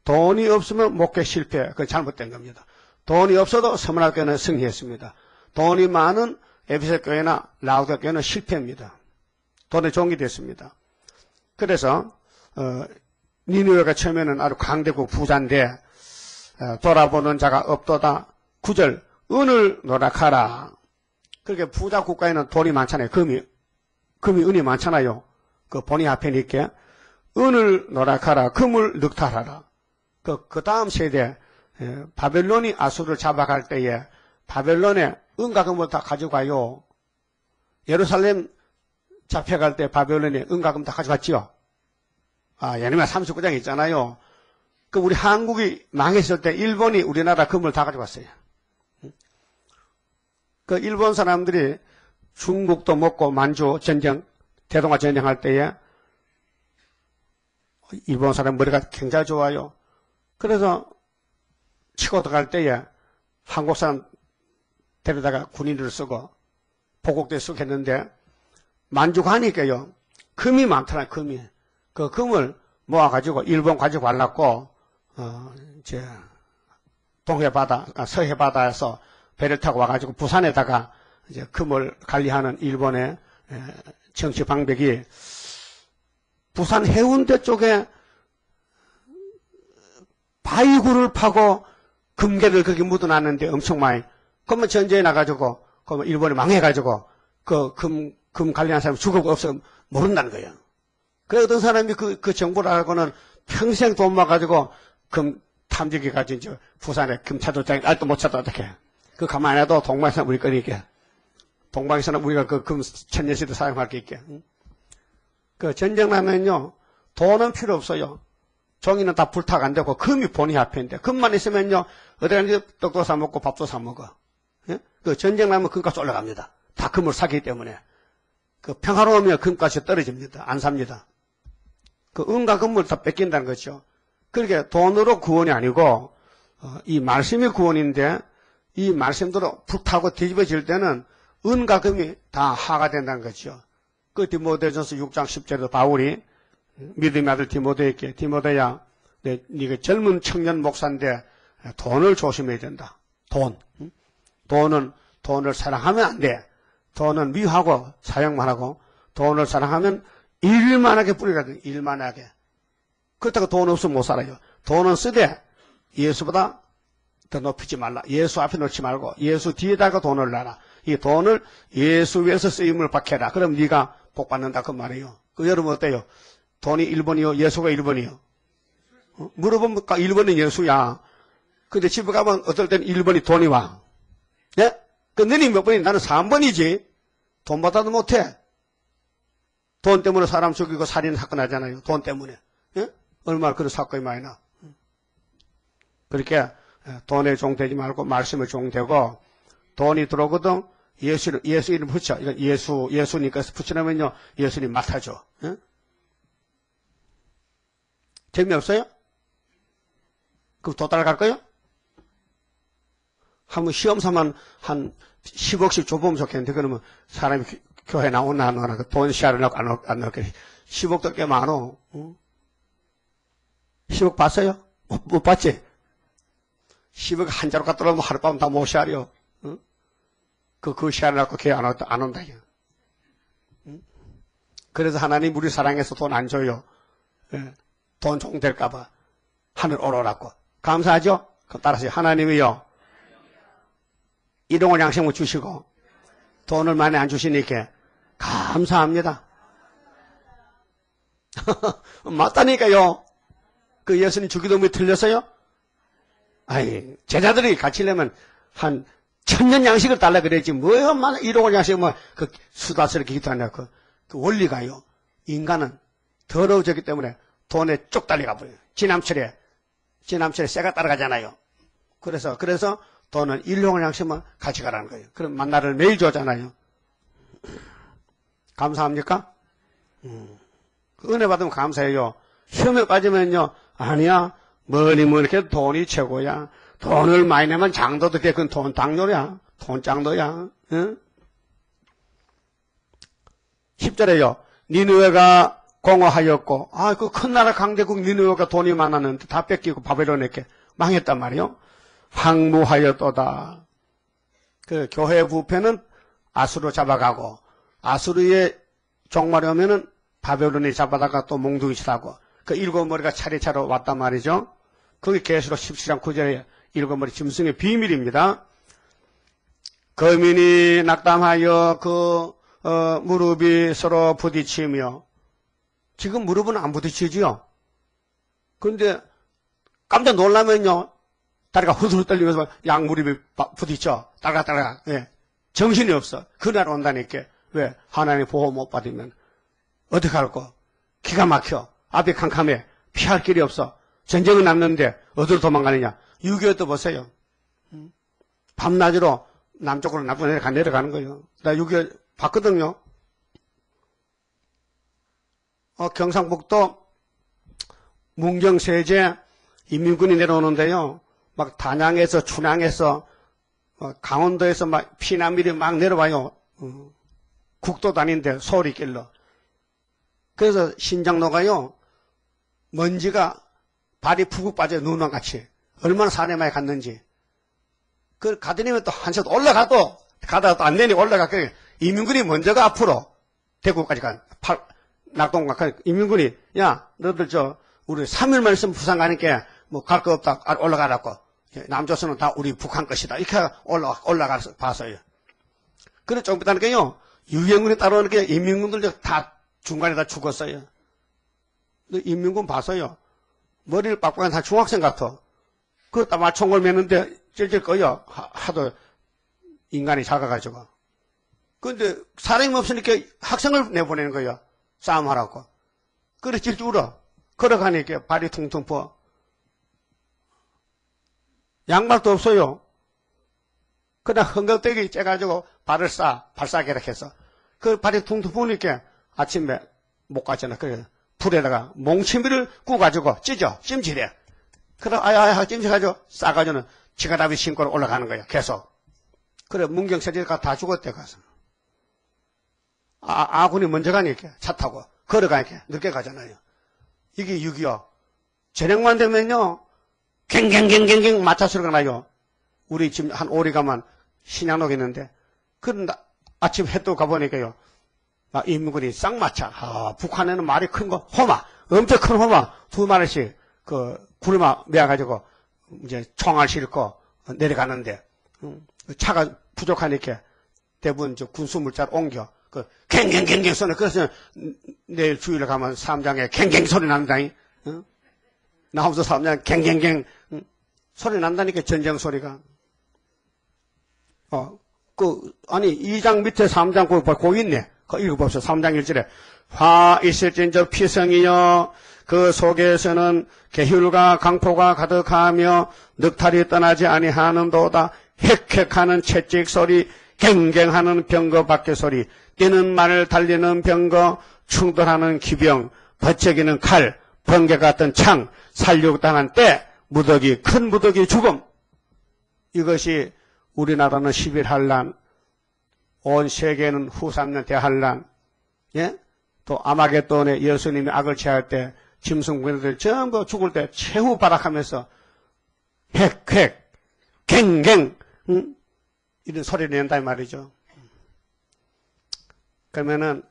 돈이 없으면 목회 실패. 그건 잘못된 겁니다. 돈이 없어도 서문학교는 승리했습니다. 돈이 많은 에베소 교회나 라우디아 교회는 실패입니다. 돈의 종이 됐습니다. 그래서 니느웨가 처음에는 아주 강대국 부자인데 돌아보는 자가 없도다. 9절 은을 노력하라. 그렇게 부자 국가에는 돈이 많잖아요. 금이 은이 많잖아요. 그 본이 앞에 있게 은을 노력하라. 금을 늑탈하라. 그 다음 세대 바벨론이 아수르를 잡아갈 때에 바벨론에 은과 금을 다 가져가요. 예루살렘 잡혀갈 때 바벨론에 은과 금 다 가져갔지요. 예레미야 39장 있잖아요. 그 우리 한국이 망했을 때 일본이 우리나라 금을 다 가져갔어요. 그 일본 사람들이 중국도 먹고 만주 전쟁 대동아 전쟁할 때에 일본 사람 머리가 굉장히 좋아요. 그래서 치고 들어갈 때에 한국 사람 데려다가 군인을 쓰고 보국대 쑥 했는데 만주가니까요. 금이 많더라, 금이. 그 금을 모아가지고 일본 가지고 갈라고, 동해바다, 서해바다에서 배를 타고 와가지고 부산에다가 이제 금을 관리하는 일본의 정치 방백이 부산 해운대 쪽에 바위굴을 파고 금괴를 거기 묻어놨는데 엄청 많이. 그러면 전쟁에 나가지고, 그러면 일본이 망해가지고, 금 관리하는 사람이 죽고 없어 모른다는 거예요. 그래, 어떤 사람이 그 정보를 알고는 평생 돈 모아가지고 금 탐지기까지 이제 부산에 금 찾았다니, 알도 못 찾아, 어떡해. 그 가만히 안 해도 동방에서 우리 거니까. 동방에서는 우리가 그 금 천년시대 사용할 게 있게. 그 전쟁 나면요, 돈은 필요 없어요. 종이는 다 불타가 안 되고, 금이 본이 앞인데, 금만 있으면요, 어디 가는지 떡도 사먹고 밥도 사먹어. 예? 그 전쟁 나면 금값이 올라갑니다. 다 금을 사기 때문에. 그 평화로우면 금값이 떨어집니다. 안 삽니다. 그 은과 금을 다 뺏긴다는 거죠. 그렇게 돈으로 구원이 아니고, 이 말씀이 구원인데, 이 말씀대로 불타고 뒤집어질 때는 은과 금이 다 하가 된다는 거죠. 그 디모데전서 6장 10절에도 바울이 믿음의 아들 디모데에게 디모데야, 네가 젊은 청년 목사인데 돈을 조심해야 된다. 돈을 사랑하면 안 돼. 돈은 미워하고 사용만 하고 돈을 사랑하면 일만하게 뿌리가 돼. 일만하게. 그렇다고 돈 없으면 못 살아요. 돈은 쓰되 예수보다 더 높이지 말라. 예수 앞에 놓지 말고 예수 뒤에다가 돈을 놔라. 이 돈을 예수 위해서 쓰임을 받게라. 그럼 네가 복 받는다 그 말이에요. 그 여러분 어때요? 돈이 1번이요? 예수가 1번이요? 물어보면 1번은 예수야. 근데 집에 가면 어떨 때는 1번이 돈이 와. 예? 그 너니 몇 번이? 나는 3번이지. 돈 받아도 못해. 돈 때문에 사람 죽이고 살인 사건 하잖아요. 돈 때문에. 예? 얼마나 그런 사건이 많이 나. 그렇게 돈에 종되지 말고 말씀에 종되고 돈이 들어오거든 예수 이름 붙여. 이건 예수니까 붙이려면요. 예수님 맡아줘. 예? 재미없어요? 그럼 또 따라갈 거요? 한번 시험사만 한 10억씩 줘보면 좋겠는데, 그러면 사람이 교회 나오나 안 오나, 돈 시야를 넣고 안 넣고, 10억도 꽤 많어. 10억 봤어요? 못 봤지? 10억 한 자루 갖다 놓으면 하룻밤 다 못 시야려. 그 시야를 넣고 교회 안 온다. 그래서 하나님 우리 사랑해서 돈 안 줘요. 예. 돈 종될까봐. 하늘 오르라고. 감사하죠? 그럼 따라서 하나님이요. 일용할 양식을 주시고 돈을 많이 안 주시니까 감사합니다. 맞다니까요. 그 예수님 주기도문이 틀렸어요? 아이, 제자들이 갇히려면 한 1000년 양식을 달라 그랬지. 뭐야, 얼마나 일용할 양식, 그 수다스럽게 기도하냐. 그 원리가요. 인간은 더러워졌기 때문에 돈에 쭉 달려가 버려요. 지남철에 쇠가 따라가잖아요. 그래서 돈은 일용할 양식만 가져가라는 거예요. 그럼 만나를 매일 주잖아요. 감사합니까? 은혜 받으면 감사해요. 시험에 빠지면요. 아니야. 뭐니 이렇게 돈이 최고야. 돈을 많이 내면 장도도 돼. 그건 돈 당뇨야. 돈 장도야. 응? 10절에요. 니느웨가 공허하였고, 그 큰 나라 강대국 니느웨가 돈이 많았는데 다 뺏기고 바벨론에게 망했단 말이요. 황무하였도다. 그 교회 부패는 아수르 잡아가고, 아수르의 종말이 오면은 바벨론이 잡아다가 또 몽둥이치라고, 그 7머리가 차례차례 왔단 말이죠. 그게 계시록 17장 9절에 7머리 짐승의 비밀입니다. 거민이 낙담하여 무릎이 서로 부딪히며, 지금 무릎은 안 부딪히지요? 그런데 깜짝 놀라면요, 다리가 후들후들 떨리면서 양무릎이 부딪혀. 따라가. 예. 정신이 없어. 그날 온다니까. 왜? 하나님 보호 못 받으면. 어떡할꼬? 기가 막혀. 앞이 캄캄해. 피할 길이 없어. 전쟁은 났는데 어디로 도망가느냐. 6.25때 보세요. 밤낮으로 남쪽으로 내려가는 거예요. 나 6.25 봤거든요. 경상북도 문경세제 인민군이 내려오는데요. 막 단양에서 춘향에서 강원도에서 막 피난민이 막 내려와요. 국도 다니는데 소리길로. 그래서 신장로가요. 먼지가 발이 푹푹 빠져요. 눈만 같이. 얼마나 산에 많이 갔는지. 그 가더니면 또 한참 올라가도 가다가 또 안 되니 올라가고 인민군이 먼저가 앞으로 대구까지 간 낙동강. 인민군이 야 너들 우리 3일만 있으면 부산 가니까 뭐 갈 거 없다 올라가라고. 남조선은 다 우리 북한 것이다. 이렇게 올라가서 봤어요. 그래 좀 있다니까요. 유엔군이 따라오는 게 인민군들 다 중간에 다 죽었어요. 인민군 봤어요. 머리를 빡빡한 다 중학생 같아. 그거 막 총을 매는데 찔찔 꺼요. 하도 인간이 작아가지고. 근데 사람이 없으니까 학생을 내보내는 거예요. 싸움하라고. 그래 찔찔 울어. 걸어가니까 발이 퉁퉁 부어. 양말도 없어요. 그냥 흥건대기 째가지고 발을 발싸게 이렇게 해서. 그 발이 퉁퉁 부으니까 아침에 못 갔잖아. 그래 불에다가 몽치미를 구워가지고 찜질해. 그래 아야야 찜질해가지고 싸가지고는 지가다비 신고 올라가는 거야. 계속. 그래 문경세제가 다 죽었대 가서. 아군이 먼저 가니까 차 타고 걸어가니까 늦게 가잖아요. 이게 6.25. 저녁만 되면요. 갱갱갱갱갱 마차 소리가 나요. 우리 지금 한 오리 가만 신양록 있는데 그런데 아침 해 또 가보니까요. 인민군이 쌍마차. 북한에는 말이 큰 거 호마. 엄청 큰 호마 2마리씩 굴마 매가지고 이제 총알 싣고 내려가는데 차가 부족하니까 대부분 군수물자로 옮겨. 갱갱갱갱 소리. 그래서 내일 주일에 가면 삼장에 갱갱 소리 난다니. 나하고서 삼장 갱갱갱 소리 난다니까 전쟁 소리가. 아니 2장 밑에 3장 거기 있네. 읽어봅시다. 3장 1절에 화 있을진저 피성이여 그 속에서는 계휼과 강포가 가득하며 늑탈이 떠나지 아니하는도다. 헥헥하는 채찍 소리 갱갱하는 병거 밖에 소리 뛰는 말 달리는 병거 충돌하는 기병 버쩍이는 칼 번개 같은 창 살육당한 때 무더기 큰 무더기 죽음. 이것이 우리나라는 11한란 온 세계는 후 3년 대한란. 예? 또 아마겟돈에 예수님이 악을 취할 때 짐승군들 전부 죽을 때 최후 발악하면서 헥헥 갱갱 이런 소리를 낸다 이 말이죠. 그러면은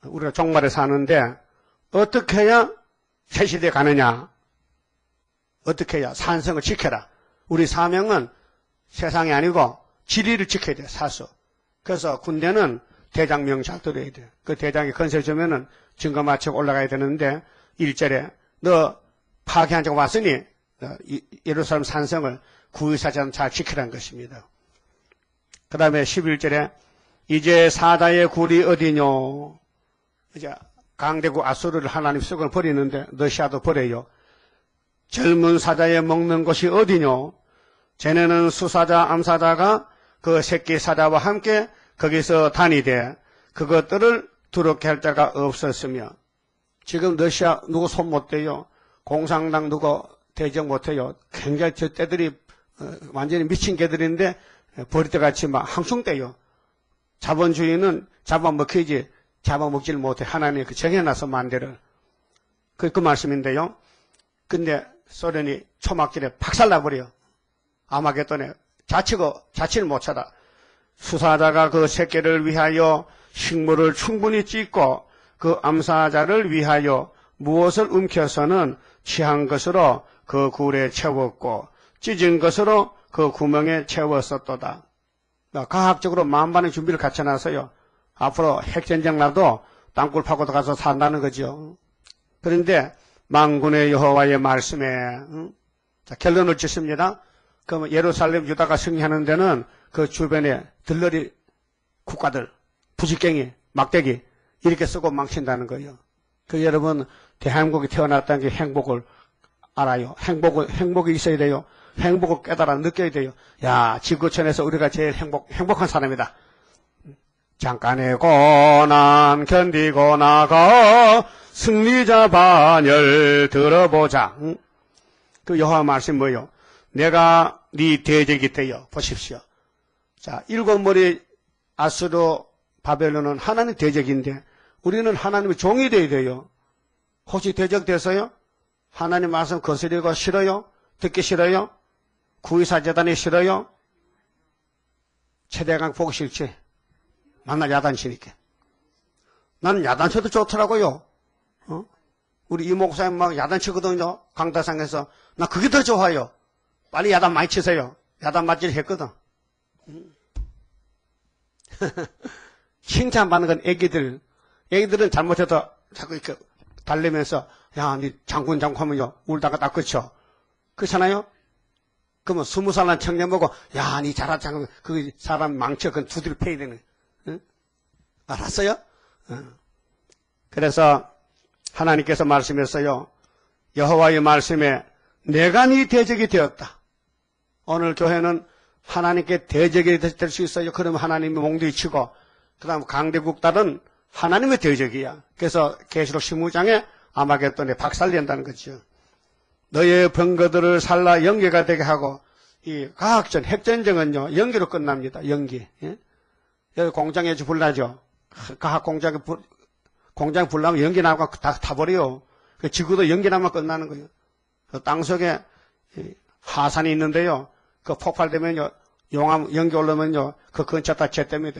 우리가 종말에 사는데 어떻게 해야 새 시대에 가느냐? 어떻게 해야 산성을 지켜라. 우리 사명은 세상이 아니고 진리를 지켜야 돼. 사수. 그래서 군대는 대장 명찰 들어야 돼. 그 대장이 건설 주면은 증거 마치고 올라가야 되는데 1절에 너 파괴한 적 왔으니 예루살렘 산성을 구의사전 잘 지키라는 것입니다. 그 다음에 11절에 이제 사자의 굴이 어디뇨? 이제 강대국 아수르를 하나님 썩을 버리는데 러시아도 버려요. 젊은 사자에 먹는 곳이 어디뇨? 쟤네는 수사자 암사자가 그 새끼 사자와 함께 거기서 다니되 그것들을 두렵게 할 자가 없었으며. 지금 러시아 누구 손 못 대요. 공산당 누구 대적 못해요. 굉장히 저 떼들이 완전히 미친 개들인데 버리대같이 막 항충대요. 자본주의는 잡아먹히지 잡아먹지를 못해. 하나님이 정해놔서 만대를. 그 말씀인데요. 근데 소련이 초막절에 박살나버려. 아마겟돈에 자치를 못 찾아. 수사자가 그 새끼를 위하여 식물을 충분히 찢고 그 암사자를 위하여 무엇을 움켜서는 취한 것으로 그 굴에 채웠고 찢은 것으로 그 구멍에 채웠었도다. 과학적으로 만반의 준비를 갖춰놨어요. 앞으로 핵전쟁 나도 땅굴 파고도 가서 산다는 거죠. 그런데 만군의 여호와의 말씀에 자, 결론을 짓습니다. 그럼 예루살렘 유다가 승리하는 데는 그 주변에 들러리 국가들, 부직갱이, 막대기 이렇게 쓰고 망친다는 거예요. 그 여러분 대한민국이 태어났다는 게 행복을 알아요. 행복이 있어야 돼요. 행복을 깨달아 느껴야 돼요. 야, 지구촌에서 우리가 제일 행복한 사람이다. 잠깐의 고난 견디고 나가 승리자 반열 들어보자. 그 여호와 말씀 뭐요? 내가 네 대적이 되어 보십시오. 자, 일곱 머리 아수르 바벨론은 하나님 대적인데 우리는 하나님의 종이 되어야 돼요. 혹시 대적돼서요? 하나님 말씀 거스르고 싫어요? 듣기 싫어요? 구의사재단이 싫어요? 최대강 보기 싫지? 만날 야단치니까. 나는 야단쳐도 좋더라고요. 우리 이 목사님 막 야단치거든요. 강다상에서. 나 그게 더 좋아요. 빨리 야단 많이 치세요. 야단 맞기를 했거든. 칭찬받는 건 애기들은 잘못해도 자꾸 이렇게 달래면서, 야, 니 장군 하면요. 울다가 딱 그쳐. 그렇잖아요? 그러면 20살 난 청년 보고, 야, 니 잘한 장군, 그 사람 망쳐, 그건 두드려 패야 되는. 응? 알았어요? 그래서 하나님께서 말씀했어요. 여호와의 말씀에 내가 네 대적이 되었다. 오늘 교회는 하나님께 대적이 될 수 있어요. 그러면 하나님이 몽둥이 치고, 그 다음 강대국달은 하나님의 대적이야. 그래서 계시록 15장에 아마겟돈에 박살낸다는 거죠. 너의 병거들을 살라 연기가 되게 하고, 이 과학전, 핵전쟁은요, 연기로 끝납니다. 연기. 예? 여기 공장에 불나죠. 과학 공장에 불나면 연기 나고 다 타버려요. 그 지구도 연기 나면 끝나는 거예요. 그 땅속에 하산이 있는데요. 그 폭발되면요, 용암 연기 올라오면요, 그 근처 다 제때입니다.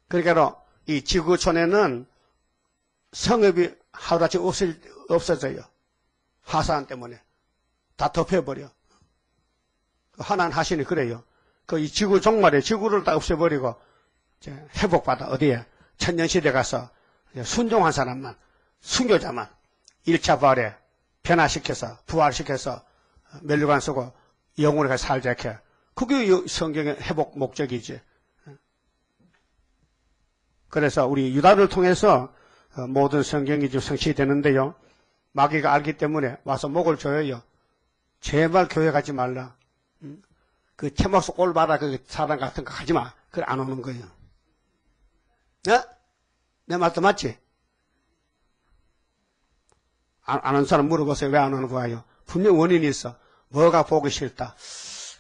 그러니까 이 지구촌에는 성읍이 하루아침에 없어져요. 하산 때문에. 다 덮여버려. 하나님 하시니 그래요. 그 이 지구 종말에 지구를 다 없애버리고, 회복받아. 어디에? 천년시대 가서 순종한 사람만, 순교자만 1차 부활에 변화시켜서, 부활시켜서 멸류관 쓰고 영혼을 가서 살자 이렇게. 그게 성경의 회복 목적이지. 그래서 우리 유다를 통해서 모든 성경이 지금 성취되는데요. 마귀가 알기 때문에 와서 목을 조여요. 제발 교회 가지 말라. 그 채막수 꼴 봐라. 그 사람 같은 거 하지 마. 그래 안 오는 거예요. 네? 내 말도 맞지? 안 오는 사람 물어보세요. 왜 안 오는 거예요? 분명 원인이 있어. 뭐가 보기 싫다.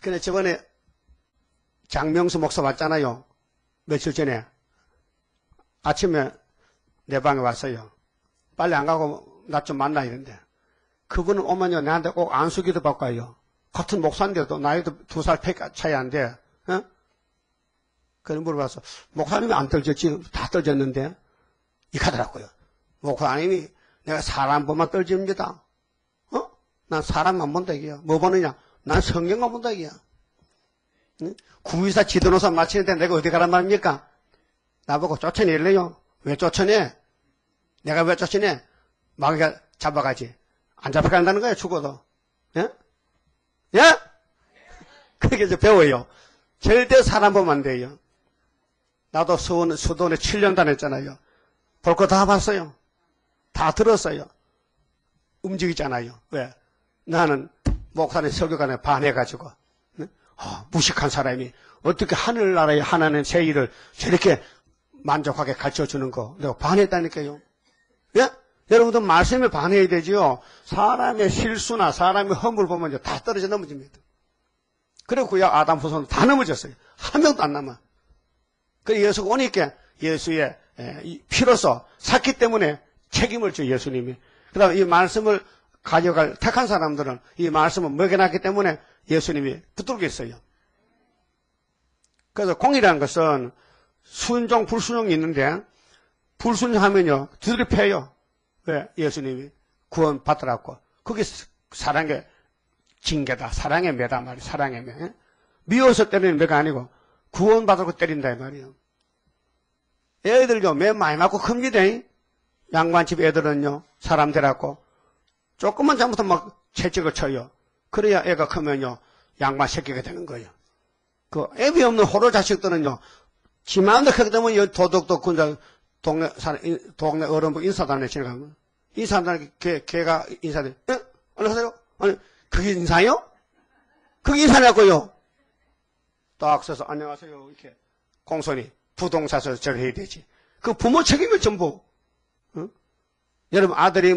근데 저번에 장명수 목사 왔잖아요. 며칠 전에. 아침에 내 방에 왔어요. 빨리 안 가고 나 좀 만나 이런데. 그분은 오면요, 내한테 꼭 안수기도 받고 와요. 같은 목사인데도 나이도 2살 차이 안 돼. 어? 그래 물어봐서, 목사님이 안 떨졌지? 다 떨졌는데? 이렇게 하더라고요. 목사님이 내가 사람 보면 떨집니다. 난 사람만 본다 이게요. 뭐 보느냐? 난 성경만 본다 이게요. 응? 구의사 지도노사 마치는데 내가 어디 가란 말입니까? 나보고 쫓아내래요. 왜 쫓아내? 내가 왜 쫓아내? 마귀가 잡아가지. 안 잡아간다는 거예요, 죽어도. 예? 예? 그렇게 이제 배워요. 절대 사람 보면 안 돼요. 나도 수도원에 7년 다녔잖아요. 볼 거 다 봤어요. 다 들었어요. 움직이잖아요. 왜? 나는 목사님 설교관에 반해가지고, 무식한 사람이 어떻게 하늘나라의 하나님 새 일을 저렇게 만족하게 가르쳐주는 거 내가 반했다니까요. 예? 여러분들 말씀에 반해야 되지요. 사람의 실수나 사람의 허물 보면 다 떨어져 넘어집니다. 그리고 구약 아담 후손 다 넘어졌어요. 한 명도 안 남아. 그 예수가 오니까 예수의 피로서 샀기 때문에 책임을 져 예수님이. 그 다음에 이 말씀을 가져갈 택한 사람들은 이 말씀을 먹여놨기 때문에 예수님이 붙들고 있어요. 그래서 공의라는 것은 순종, 불순종이 있는데 불순종하면요 두드려 패요. 왜? 예수님이 구원 받더라고. 그게 사랑의 징계다. 사랑의 매다 말이야. 사랑의 매. 미워서 때리는 매가 아니고 구원 받으고 때린다 이 말이에요. 애들요 매 많이 맞고 큽니다. 양반집 애들은요 사람 되라고 조금만 잘못하면 막 채찍을 쳐요. 그래야 애가 크면요 양반 새끼가 되는 거예요. 그 애비 없는 호로 자식들은요 지 마음대로 하게 되면 도덕도 군자 동네 어른부 인사단에 지나가면 인사단에 걔가 인사돼. 에? 안녕하세요? 아니 그게 인사요? 그게 인사냐고요? 딱 서서 안녕하세요 이렇게 공손히 부동사서 절해야 되지. 그 부모 책임을 전부. 여러분 아들이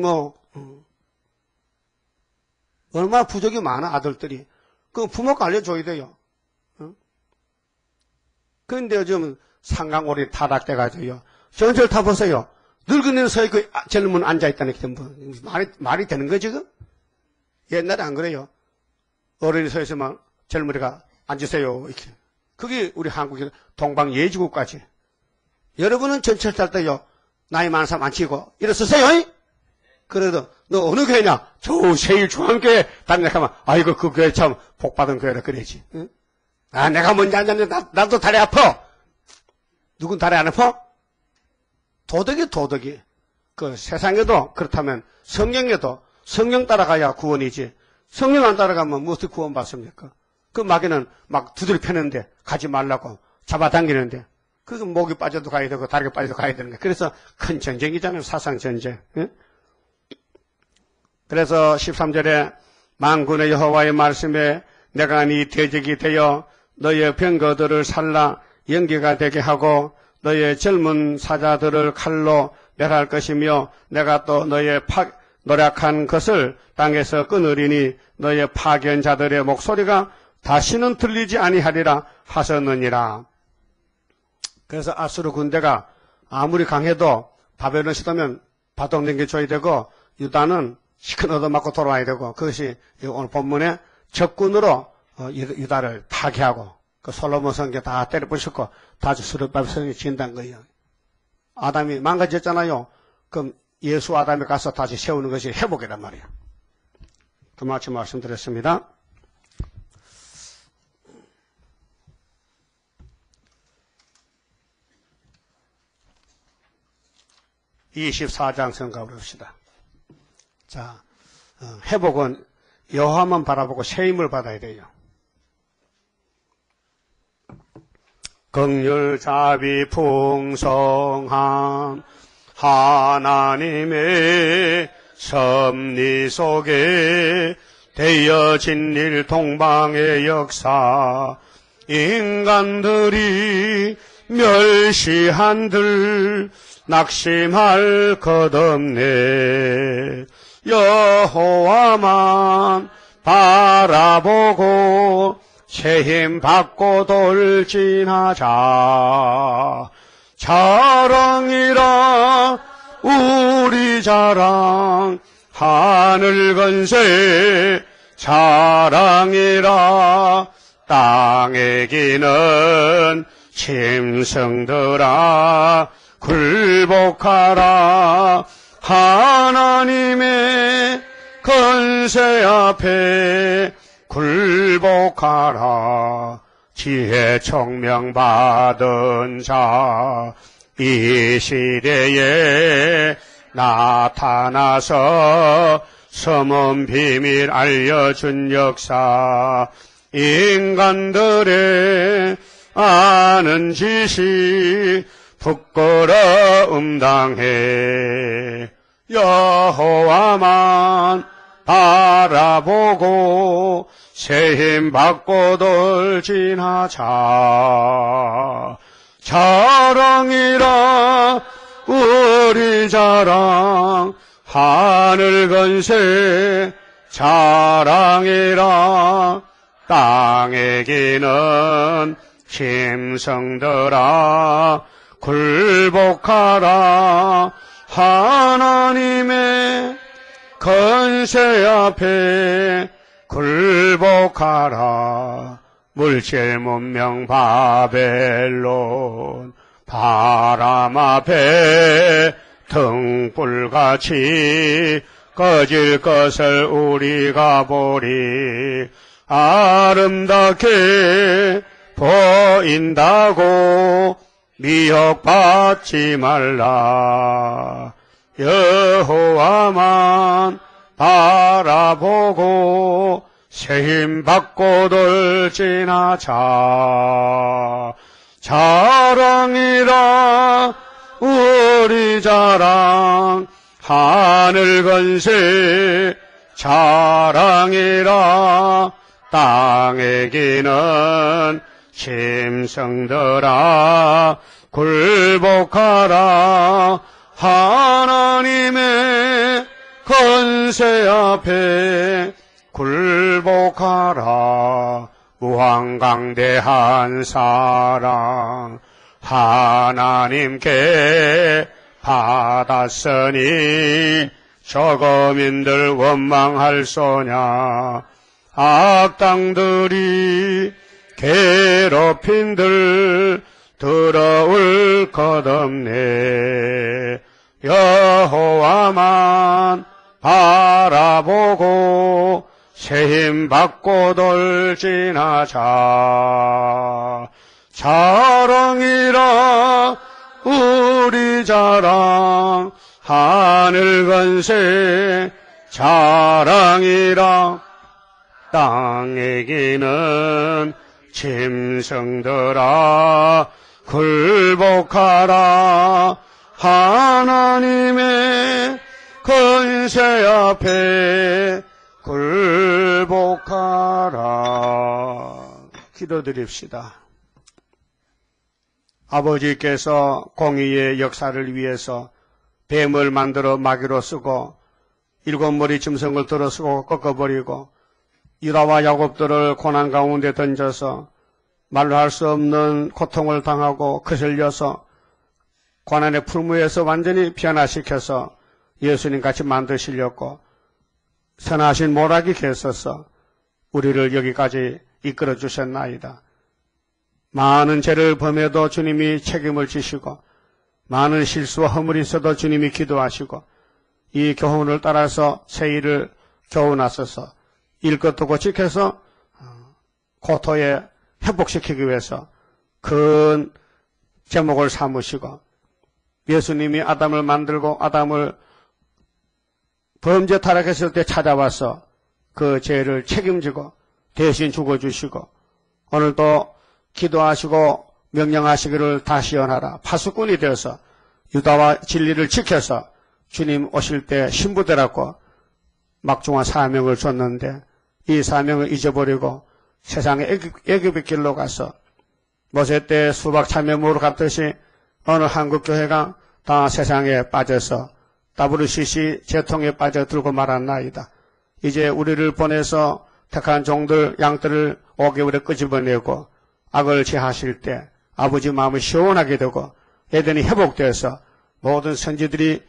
얼마나 부족이 많아 아들들이. 그 부모가 알려줘야 돼요. 그런데 요즘 상강오리 타락돼가지고요. 전철 타보세요. 늙은이는 서있고 젊은 앉아있다는 게 말이 되는 거예요 지금? 옛날에 안 그래요. 어른이 서있으면 젊은이가 앉으세요 이렇게. 그게 우리 한국의 동방예지국까지. 여러분은 전철 탈 때요. 나이 많은 사람 앉히고 일어서세요. 그래도 너 어느 교회냐? 저 세일중앙교회 다니면 아이고 그 교회 참 복받은 교회라 그러지. 응? 아 내가 먼저 앉았는데 나도 다리 아파. 누군 다리 안 아파? 도덕이. 그 세상에도 그렇다면 성령에도 성령 따라가야 구원이지. 성령 안 따라가면 뭐 어떻게 구원 받습니까? 그 마귀는 막 두드려 패는데 가지 말라고 잡아당기는데 그래서 목이 빠져도 가야 되고 다리가 빠져도 가야 되는 거야. 그래서 큰 전쟁이잖아요. 사상 전쟁. 예? 그래서 13절에 만군의 여호와의 말씀에 내가 네 대적이 되어 너의 병거들을 살라 연기가 되게 하고 너의 젊은 사자들을 칼로 멸할 것이며 내가 또 너의 노력한 것을 땅에서 끊으리니 너의 파견자들의 목소리가 다시는 들리지 아니하리라 하셨느니라. 그래서 아수르 군대가 아무리 강해도 바벨론 시도면 바동댕겨줘야 되고 유다는 시큰 얻어맞고 돌아와야 되고 그것이 오늘 본문에 적군으로 유다를 파괴하고 그 솔로몬 성계 다 때려부수고 다시 수르바벨성이 진단 거예요. 아담이 망가졌잖아요. 그럼 예수 아담이 가서 다시 세우는 것이 회복이란 말이에요. 그 마치 말씀드렸습니다. (24장) 성가 보십시다. 자, 회복은 여호와만 바라보고 세임을 받아야 돼요. 긍휼자비 풍성한 하나님의 섭리 속에 되어진 일 동방의 역사 인간들이 멸시한들 낙심할 것 없네. 여호와만 바라보고 새 힘 받고 돌진하자. 자랑이라 우리 자랑 하늘 건세 자랑이라 땅에 기는 짐승들아 굴복하라. 하나님의 건세 앞에 굴복하라. 지혜 총명 받은 자 이 시대에 나타나서 숨은 비밀 알려준 역사 인간들의 아는 지식 부끄러움 당해. 여호와만 바라보고 새 힘 받고 돌진하자. 자랑이라 우리 자랑 하늘 건세 자랑이라 땅에 기는 짐승들아 굴복하라. 하나님의 건세 앞에 굴복하라. 물질 문명 바벨론 바람 앞에 등불같이 꺼질 것을 우리가 보리. 아름답게 보인다고 미혹받지 말라. 여호와만 바라보고 새 힘 받고 돌진하자. 자랑이라 우리 자랑 하늘 건세 자랑이라 땅에 기는 짐승들아 굴복하라. 하나님의 권세 앞에 굴복하라. 무한강대한 사랑 하나님께 받았으니 저거민들 원망할소냐. 악당들이 괴롭힌들 들어올 것 없네. 여호와만 바라보고 새 힘 받고 돌진하자. 자랑이라 우리 자랑 하늘 건세 자랑이라. 땅에 기는 짐승들아 굴복하라. 하나님의 권세 앞에 굴복하라. 기도드립시다. 아버지께서 공의의 역사를 위해서 뱀을 만들어 마귀로 쓰고 일곱 머리 짐승을 들어쓰고 꺾어버리고 유다와 야곱들을 고난 가운데 던져서 말로 할 수 없는 고통을 당하고 거슬려서 고난의 풀무에서 완전히 변화시켜서 예수님같이 만드시려고 선하신 모락이 계셔서 우리를 여기까지 이끌어 주셨나이다. 많은 죄를 범해도 주님이 책임을 지시고 많은 실수와 허물이 있어도 주님이 기도하시고 이 교훈을 따라서 새 일을 교훈하셔서 일것도 고치켜서 고토에 회복시키기 위해서 큰 제목을 삼으시고 예수님이 아담을 만들고 아담을 범죄 타락했을 때 찾아와서 그 죄를 책임지고 대신 죽어주시고 오늘도 기도하시고 명령하시기를 다시 연하라. 파수꾼이 되어서 유다와 진리를 지켜서 주님 오실 때 신부되라고 막중한 사명을 줬는데 이 사명을 잊어버리고 세상의 애굽의 길로 가서 모세 때 수박 참외무로 갔듯이 어느 한국교회가 다 세상에 빠져서 WCC 재통에 빠져들고 말았나이다. 이제 우리를 보내서 택한 종들 양들을 5개월에 끄집어내고 악을 제하실 때 아버지 마음이 시원하게 되고 에덴이 회복되어서 모든 선지들이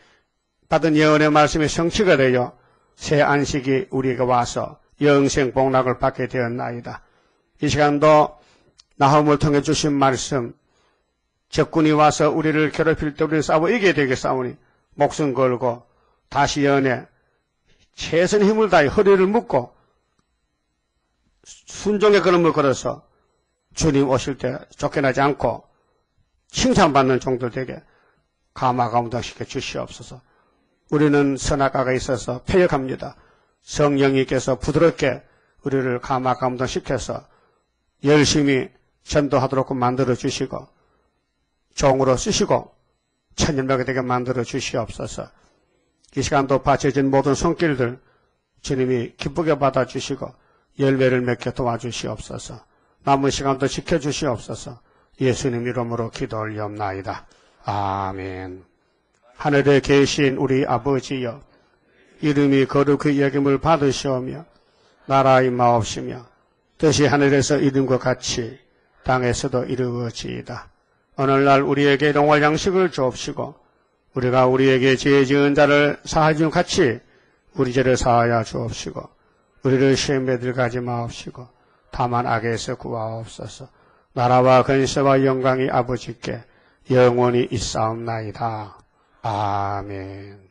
받은 예언의 말씀이 성취가 되어 새 안식이 우리에게 와서 영생 복락을 받게 되었나이다. 이 시간도 나홈을 통해 주신 말씀, 적군이 와서 우리를 괴롭힐 때 우리는 싸워 이기게 되겠사오니 목숨 걸고 다시 연애 최선의 힘을 다해 허리를 묶고 순종의 걸음을 걸어서 주님 오실 때 쫓겨나지 않고 칭찬받는 종들 되게 감화감동시켜 주시옵소서. 우리는 선악과가 있어서 패역합니다. 성령님께서 부드럽게 우리를 감화감동시켜서 열심히 전도하도록 만들어 주시고 종으로 쓰시고 천년백이 되게 만들어 주시옵소서. 이 시간도 바쳐진 모든 손길들 주님이 기쁘게 받아주시고 열매를 맺게 도와주시옵소서. 남은 시간도 지켜주시옵소서. 예수님 이름으로 기도 올리옵나이다. 아멘. 하늘에 계신 우리 아버지여, 이름이 거룩히 여김을 받으시오며 나라의 마옵시며 뜻이 하늘에서 이룬 것 같이 땅에서도 이루어지이다. 오늘날 우리에게 일용할 양식을 주옵시고 우리가 우리에게 죄 지은 자를 사하여 준 같이 우리 죄를 사하여 주옵시고 우리를 시험에 들어가지 마옵시고 다만 악에서 구하옵소서. 나라와 근세와 영광이 아버지께 영원히 있사옵나이다. 아멘.